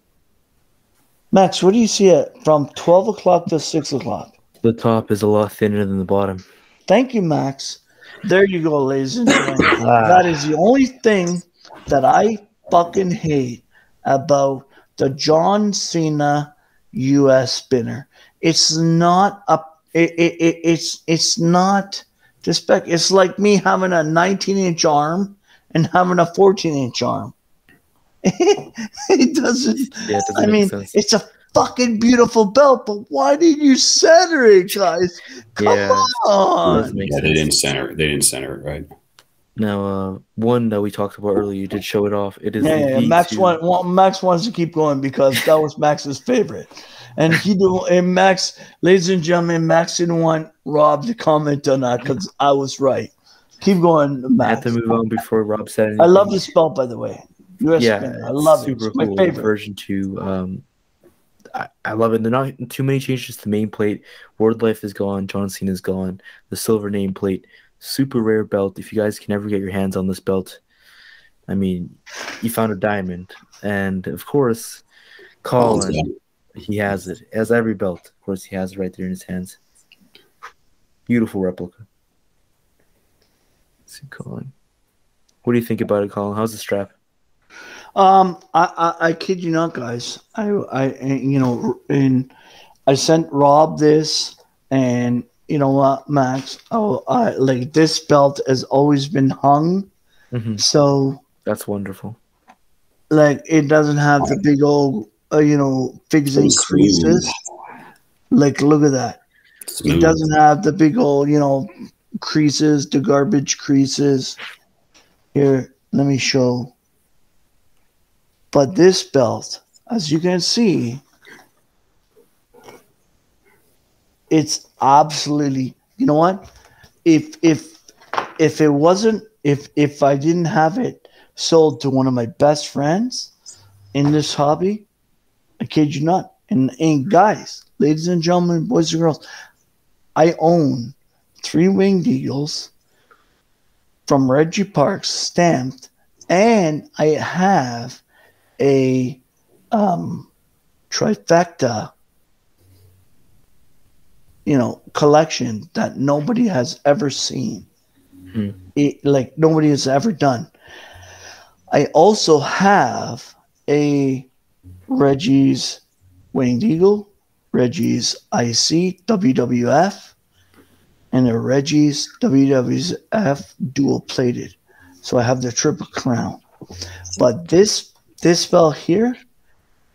Max, what do you see from 12 o'clock to 6 o'clock? The top is a lot thinner than the bottom. Thank you, Max. There you go, ladies and gentlemen. That is the only thing that I fucking hate about the John Cena US spinner. It's not a it's not the spec. It's like me having a 19-inch arm and having a 14-inch arm. It doesn't. Yeah, it doesn't I make mean, sense. it's a fucking beautiful belt, but why did you center it, guys? Come on. Yeah, they didn't center it right. Now, one that we talked about earlier, you did show it off. It is Yeah, the Max V2. Max wants to keep going because that was Max's favorite. And Max, ladies and gentlemen, Max didn't want Rob to comment on that because I was right. Keep going, I Max. had to move on before Rob said anything. I love this belt, by the way. US Yeah, spinner. I love it. super It's my cool. favorite. Version 2. I love it. There are not too many changes to the main plate. Word Life is gone. John Cena's gone. The silver nameplate. Super rare belt. If you guys can ever get your hands on this belt, I mean, you found a diamond. And, of course, Colin, he has it. As every belt, of course, he has it right there in his hands. Beautiful replica. Let's see, Colin. What do you think about it, Colin? How's the strap? I kid you not, guys. And I sent Rob this, and you know what, Max? Like this belt has always been hung, so That's wonderful. like it doesn't have the big old figs and creases. Like look at that. It doesn't have the big old creases, the garbage creases. Here, let me show. But this belt, as you can see, it's absolutely. You know what? If it wasn't, if I didn't have it sold to one of my best friends in this hobby, I kid you not. And guys, ladies and gentlemen, boys and girls, I own 3 winged eagles from Reggie Parks stamped, and I have a trifecta collection that nobody has ever seen. Like nobody has ever done. I also have a Reggie's Winged Eagle, Reggie's IC WWF, and a Reggie's WWF dual plated. So I have the Triple Crown. But this belt here,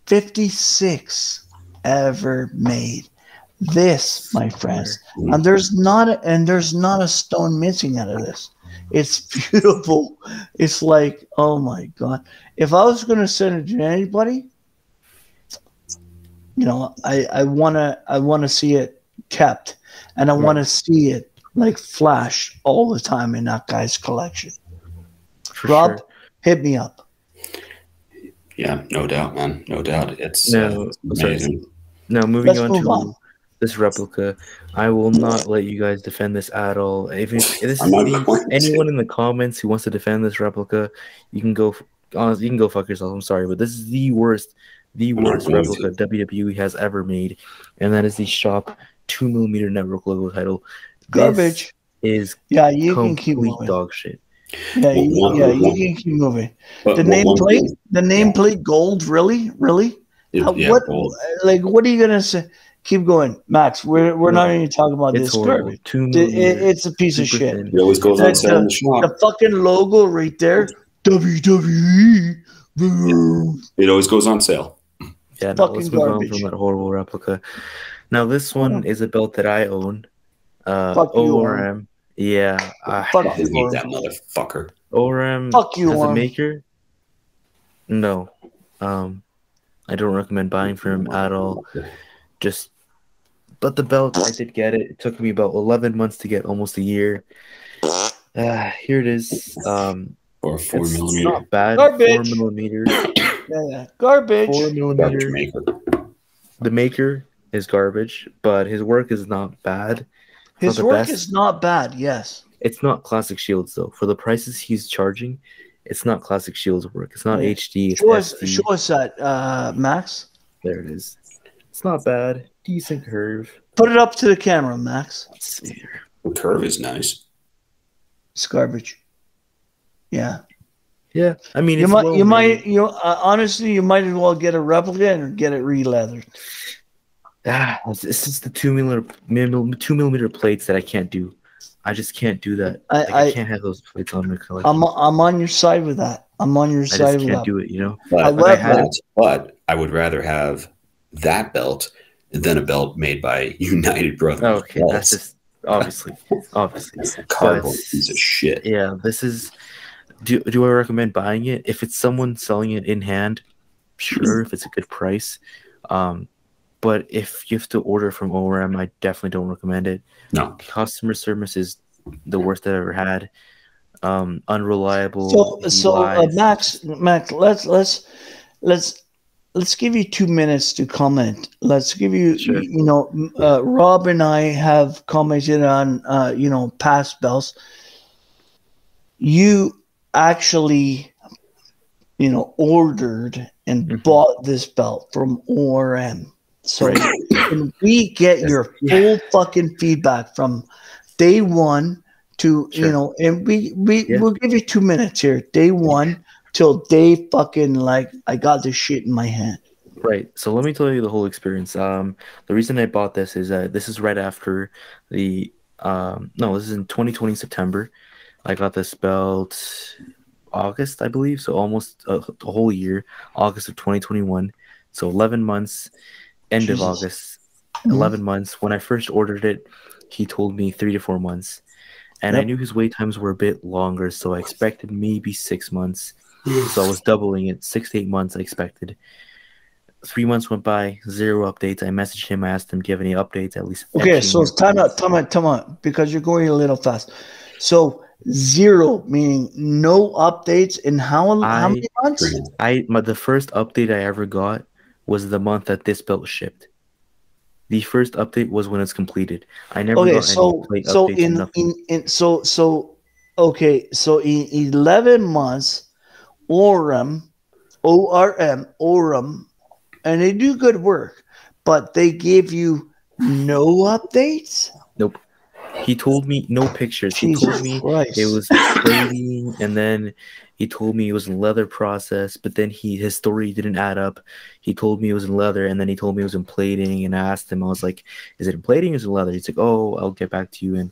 56 ever made. This, my friends, and there's not a stone missing out of this. It's beautiful. It's like, oh my god! If I was going to send it to anybody, I wanna see it kept, and I want to see it like flash all the time in that guy's collection. Rob, hit me up. Yeah, no doubt, man. No doubt. It's amazing. Sorry. Now, moving on. This replica, I will not let you guys defend this at all. If anyone in the comments who wants to defend this replica, you can go. Honestly, you can go fuck yourself. I'm sorry, but this is the worst replica WWE has ever made, and that is the Shop 2mm Network logo title. Garbage. This is you can keep moving. Dog shit. You can keep moving. The nameplate gold, really? What? Gold. Like, what are you gonna say? Keep going, Max. We're not even talking about this garbage. It's a piece of shit. It always goes on sale in the shop. The fucking logo right there, WWE. It always goes on sale. Yeah, let's move on from that horrible replica. Now, this one is a belt that I own. ORM. Yeah. Fuck you, that motherfucker. ORM as a maker? No. I don't recommend buying from him at all. But the belt, I did get it. It took me about 11 months to get, almost a year. Here it is. Or 4mm. It's not bad. Garbage. 4mm. Yeah. Garbage. 4mm. The maker is garbage, but his work is not bad. His the work best, is not bad. Yes. it's not classic Shields though. For the prices he's charging, it's not classic Shields work. It's not Yeah. HD. It's Show us, SD. show us that, Max. There it is. It's not bad. Decent curve. Put it up to the camera, Max. Let's see here. The curve is nice. It's garbage. Yeah. Yeah, I mean, You it's might, well you made. might, you know, honestly, you might as well get a replica and get it re-leathered. This is the 2 millimeter plates that I can't do. I just can't do that. I can't have those plates on my collection. I'm on your side with that. I'm on your I side just with can't that. do it, you know? But I would rather have that belt than a belt made by United Brothers. Oh, okay, Belts. that's just obviously. It's a cardboard But, piece of shit. yeah, this is. Do I recommend buying it? If it's someone selling it in hand, sure, if it's a good price. But if you have to order from ORM, I definitely don't recommend it. No. Customer service is the worst I've ever had. Unreliable. So Max, let's give you 2 minutes to comment. Let's give you, Sure. you know, Rob and I have commented on, you know, past belts. You actually, you know, ordered and bought this belt from ORM. So can we get your full fucking feedback from day one to, Sure. you know, and we'll give you 2 minutes here. Day one till day fucking like I got this shit in my hand. Right. So let me tell you the whole experience. The reason I bought this is this is right after the this is in 2020 September. I got this belt August, I believe, so almost a whole year, August of 2021. So 11 months, end of August, 11 months. When I first ordered it, he told me 3 to 4 months. And I knew his wait times were a bit longer, so I expected maybe 6 months. So I was doubling it, 6 to 8 months I expected. 3 months went by, 0 updates. I messaged him, I asked him, do you have any updates? At least. Okay, so it's time out, because you're going a little fast. So 0 meaning no updates in how many months? The first update I ever got was the month that this belt shipped. The first update was when it's completed. I never got any plate updates. So in 11 months, ORM, and they do good work, but they give you no updates? Nope. He told me no pictures. Jesus he told me Christ. it was plating, and then he told me it was in leather process, but then his story didn't add up. He told me it was in leather, and then he told me it was in plating, and I asked him, I was like, is it in plating or is it in leather? He's like, oh, I'll get back to you, and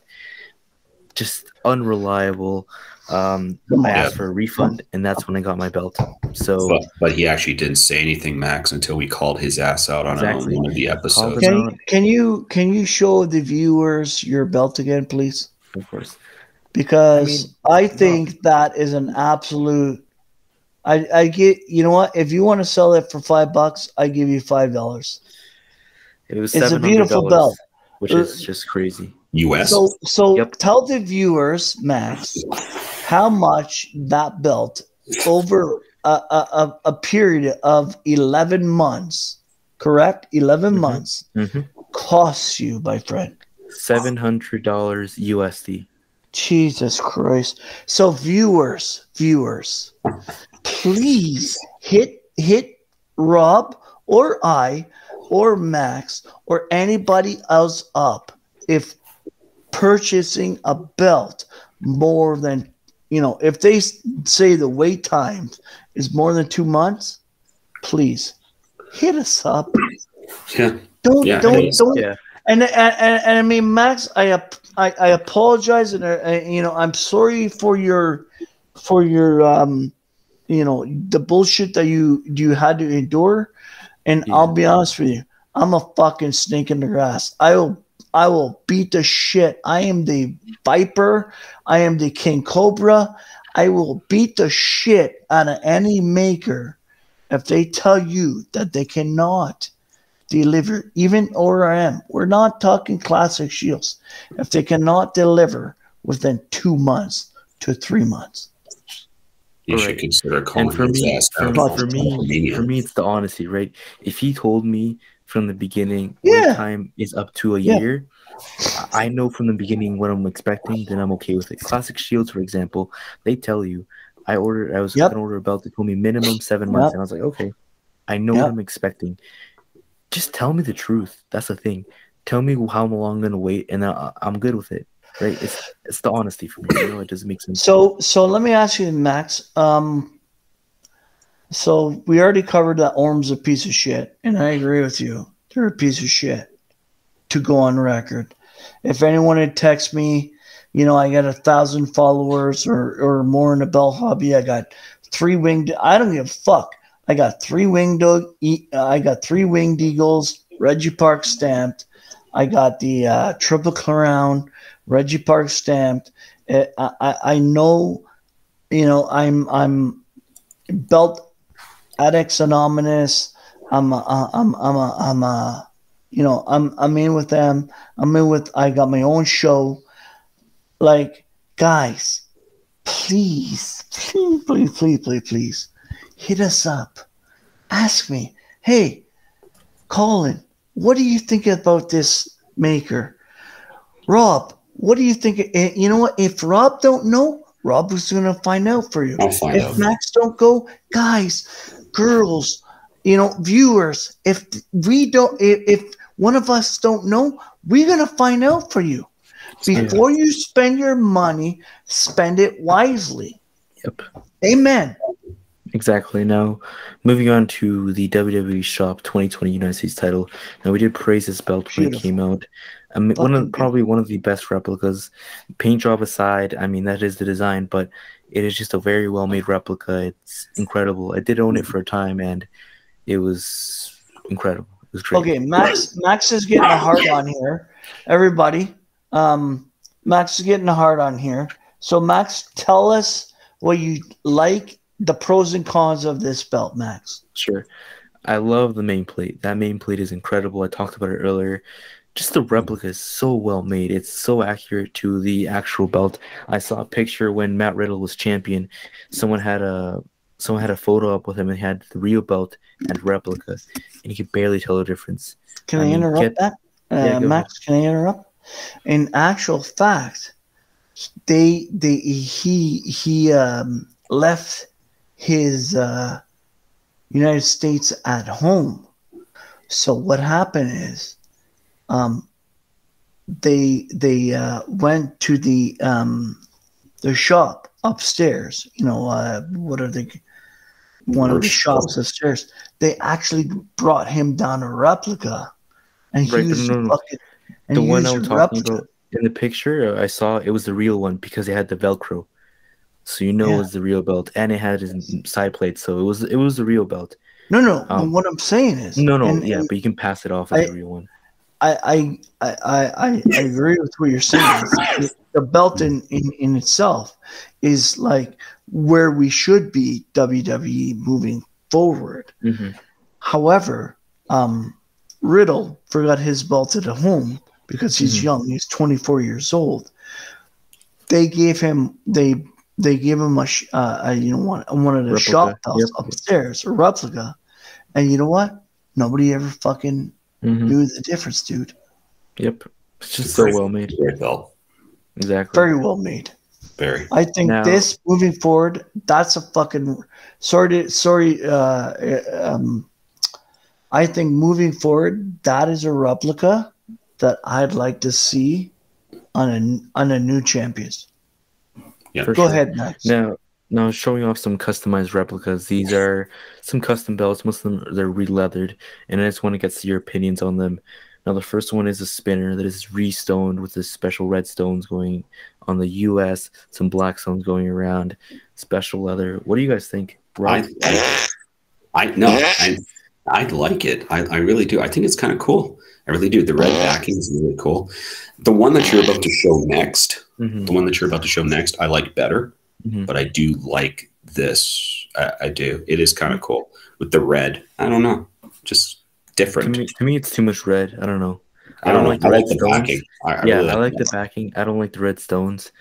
just unreliable. I asked for a refund, and that's when I got my belt. So, but he actually didn't say anything, Max, until we called his ass out on one of the episodes. Can you show the viewers your belt again, please? Of course. Because I think that is an absolute. I get, you know what? If you want to sell it for $5, I give you $5. It's a beautiful belt, which is just crazy. US. So tell the viewers, Max, how much that belt over a period of 11 months, correct? 11 months costs you, my friend. $700 USD. Jesus Christ. So viewers, please hit Rob or I or Max or anybody else up if purchasing a belt more than, you know, if they say the wait time is more than 2 months, please hit us up. Yeah. Don't. Yeah. And I mean, Max, I apologize, and you know, I'm sorry for your you know, the bullshit that you had to endure. And I'll be honest with you, I'm a fucking snake in the grass. I will beat the shit. I am the Viper. I am the King Cobra. I will beat the shit out of any maker if they tell you that they cannot deliver, even ORM. We're not talking classic shields. If they cannot deliver within 2 months to 3 months. You should consider calling and for me, ass for out. me, it's the honesty, right? If he told me from the beginning, wait time is up to a year, I know from the beginning what I'm expecting, then I'm okay with it. Classic Shields, for example, they tell you. I was going to order a belt. They told me minimum 7 months, and I was like, okay, I know what I'm expecting. Just tell me the truth. That's the thing. Tell me how long I'm going to wait, and then I'm good with it. Right? It's the honesty for me. You know, it doesn't make sense. So let me ask you, Max. So we already covered that Orm's a piece of shit, and I agree with you. They're a piece of shit. To go on record, if anyone had texted me, you know, I got 1,000 followers or more in the bell hobby. I got 3 winged. I don't give a fuck. I got 3 winged. I got 3 winged eagles. Reggie Park stamped. I got the Triple Crown. Reggie Park stamped. I know, you know, I'm belt addicts anonymous. I'm you know, I'm in with them. I got my own show. Like, guys, please, hit us up. Ask me, hey, Colin, what do you think about this maker? Rob, what do you think? You know what? If Rob don't know, Rob is going to find out for you. I'll find out. If Max don't go, guys, girls, you know, viewers, if one of us don't know, we're going to find out for you. Before you spend your money, spend it wisely. Yep. Amen. Exactly. Now, moving on to the WWE Shop 2020 United States title. Now, we did praise this belt when it came out. I mean, probably one of the best replicas. Paint job aside, I mean, that is the design, but it is just a very well-made replica. It's incredible. I did own it for a time, and it was incredible. It was great. Okay, Max is getting a heart on here. Everybody, Max is getting a heart on here. So, Max, tell us what you like, the pros and cons of this belt, Max. Sure. I love the main plate. That main plate is incredible. I talked about it earlier. Just the replica is so well made. It's so accurate to the actual belt. I saw a picture when Matt Riddle was champion. Someone had a photo up with him and had the real belt and replica, and you could barely tell the difference. Can I interrupt that? Max, can I interrupt? In actual fact, he left his United States at home. So what happened is, they went to the shop upstairs. You know, what are they? One of the shops upstairs. They actually brought him down a replica, and he was fucking. The one I was talking about in the picture, I saw it was the real one because it had the Velcro, so you know it was the real belt, and it had his side plate, so it was the real belt. No. But what I'm saying is, but you can pass it off as the real one. I agree with what you're saying. The belt in itself is like where we should be, WWE moving forward. Mm-hmm. However, Riddle forgot his belt at home because he's young. He's 24 years old. They gave him one of the replica. shop belts upstairs, a replica, and you know what? Nobody ever fucking knew the difference, dude. Yep, it's just so well made. Great belt. Exactly. Very well made. Very. I think this moving forward, that's a fucking I think moving forward, that is a replica that I'd like to see on a new champions. Yeah. Go ahead, Max. Now showing off some customized replicas. These are some custom belts. Most of them they're re-leathered, and I just want to get your opinions on them. Now, the first one is a spinner that is re-stoned with the special red stones going on the US, some black stones going around, special leather. What do you guys think? I like it. I really do. I think it's kind of cool. I really do. The red backing is really cool. The one that you're about to show next, I like better, but I do like this. I do. It is kind of cool with the red. I don't know, just different. To me, it's too much red. I don't know. I don't like the red stones. Backing. I like the backing. I don't like the red stones.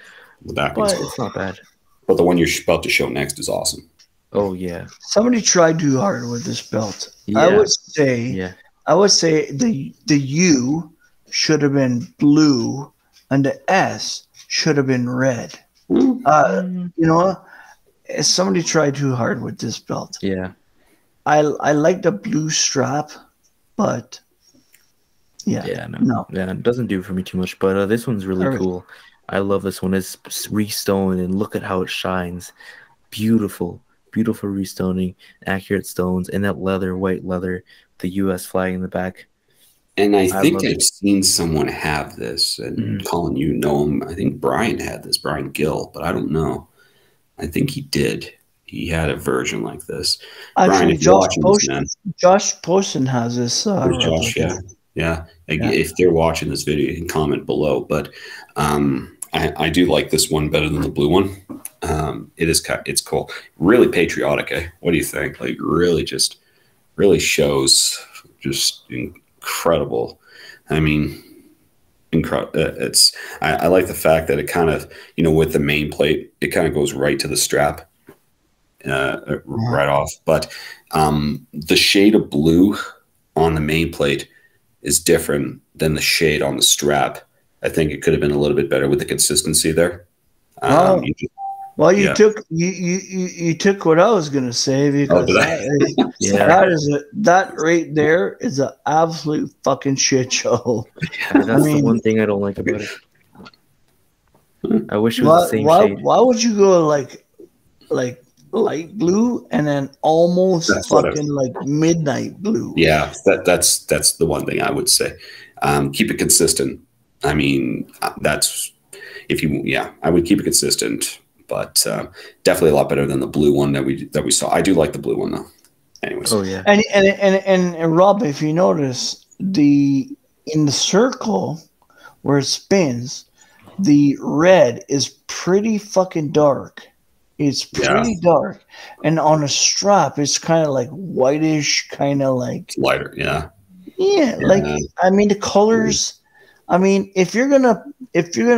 The backing's cool. It's not bad. But the one you're about to show next is awesome. Oh yeah. Somebody tried too hard with this belt. Yeah. I would say the U should have been blue and the S should have been red. You know what? Somebody tried too hard with this belt. Yeah. I like the blue strap, but yeah, no. Yeah, it doesn't do for me too much. But this one's really cool. I love this one. It's re-stoned, and look at how it shines. Beautiful, beautiful restoning, accurate stones, and that leather, white leather, the U.S. flag in the back. And I think I've seen someone have this. And Colin, you know him. I think Brian had this, Brian Gill, but I don't know. I think he did. He had a version like this. Actually, Brian, Josh Poston has this. Josh, yeah. If they're watching this video, you can comment below. But I do like this one better than the blue one. It's cool. Really patriotic, eh? What do you think? Like, really shows just incredible. I mean, incredible. I like the fact that it kind of, with the main plate, it kind of goes right to the strap. Right off, but the shade of blue on the main plate is different than the shade on the strap. I think it could have been a little bit better with the consistency there. You took what I was going to say, because that right there is an absolute fucking shit show. Yeah, that's the one thing I don't like about it. I wish it was the same shade. Why would you go like light blue and then almost fucking like midnight blue? Yeah, that's the one thing I would say. Keep it consistent. I mean, I would keep it consistent, but definitely a lot better than the blue one that we saw. I do like the blue one though. Anyways. Oh yeah. And Rob, if you notice, in the circle where it spins, the red is pretty fucking dark. It's pretty dark, and on a strap, it's kind of like whitish, kind of like it's lighter. Yeah. Like, I mean, the colors. I mean, if you're gonna paint if you're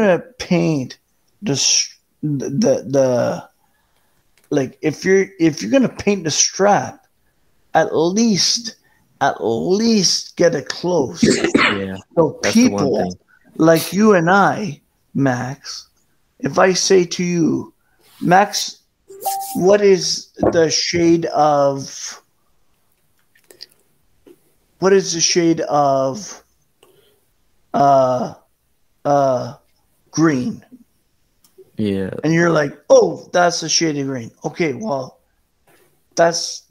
gonna paint the strap, at least get it close. Yeah. So people like you and I, Max, if I say to you, Max, what is the shade of green? Yeah. And you're like, oh, that's a shade of green. Okay, well, that's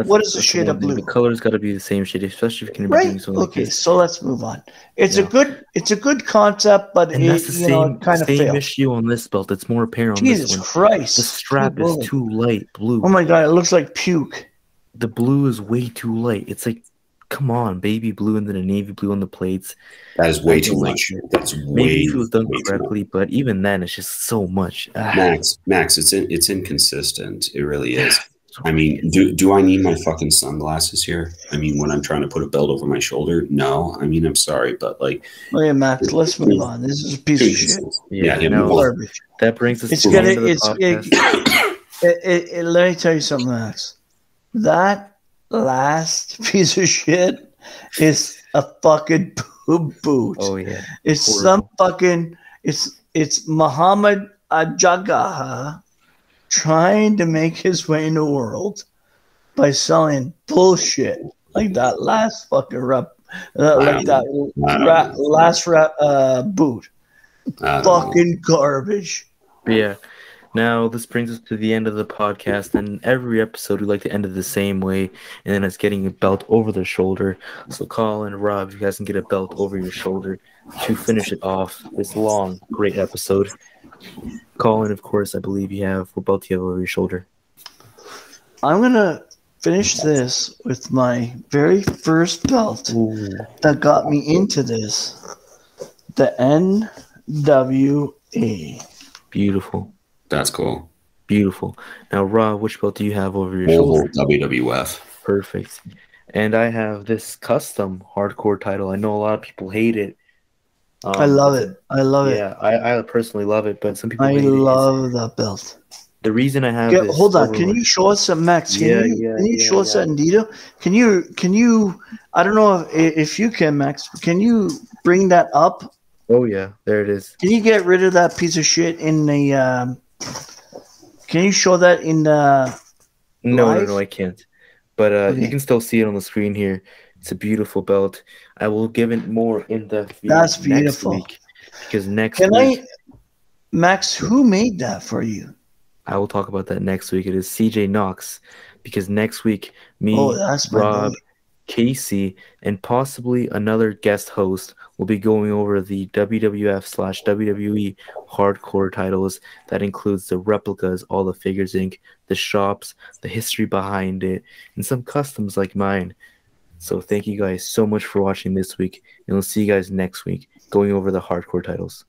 what is the shade of blue? The color's got to be the same shade, especially if you're going to be doing something like this. So let's move on. It's a good concept, but that's the same failed. issue on this belt. It's more apparent on Jesus this one. Christ. The strap is too light blue. Oh my God, it looks like puke. The blue is way too light. It's like, come on, baby blue and then a navy blue on the plates. That is way too much. That's maybe if it was done correctly, but even then, it's just so much. Max, it's inconsistent. It really is. I mean, do I need my fucking sunglasses here? I mean, when I'm trying to put a belt over my shoulder? No. I mean, I'm sorry, but like... Oh yeah, Max, let's move on. This is a piece of shit. Yeah, garbage. That brings us to the end of the podcast. Let me tell you something, Max. That last piece of shit is a fucking boot. Oh yeah. It's some fucking... It's Muhammad Ajagaha trying to make his way in the world by selling bullshit like that last fucking boot. Fucking garbage. Yeah. Now, this brings us to the end of the podcast, and every episode we like to end it the same way, and then it's getting a belt over the shoulder. So, Colin, Rob, you guys can get a belt over your shoulder to finish it off this long, great episode. Colin, of course, I believe what belt do you have over your shoulder? I'm going to finish this with my very first belt that got me into this. The NWA. Beautiful. That's cool. Beautiful. Now, Rob, which belt do you have over your shoulder? WWF. Perfect. And I have this custom hardcore title. I know a lot of people hate it. I love it. Yeah, I personally love it, but some people hate it. I love that belt. The reason I have this... Hold on. Can you show us some, Max? Can you show us that in detail? Can you... I don't know if you can, Max. Can you bring that up Oh yeah, there it is. Can you get rid of that piece of shit in the? Can you show that in the? No, live? I can't. But you Okay. can still see it on the screen here. It's a beautiful belt. I will give it more in-depth view That's next beautiful. week because next Can week Max? Who made that for you? I will talk about that next week. It is CJ Knox because next week Oh, me, that's my boy. Rob, Casey, and possibly another guest host will be going over the WWF/WWE hardcore titles. That includes the replicas, all the figures inc, the shops, the history behind it, and some customs like mine. So thank you guys so much for watching this week, and we'll see you guys next week going over the hardcore titles.